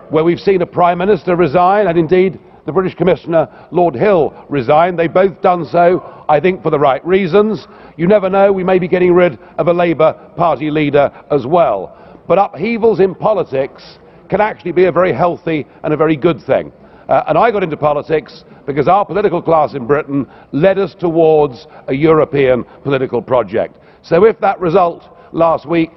where we've seen a Prime Minister resign, and indeed the British Commissioner, Lord Hill, resign. They've both done so, I think, for the right reasons. You never know, we may be getting rid of a Labour Party leader as well. But upheavals in politics can actually be a very healthy and a very good thing. And I got into politics because our political class in Britain led us towards a European political project. So if that result last week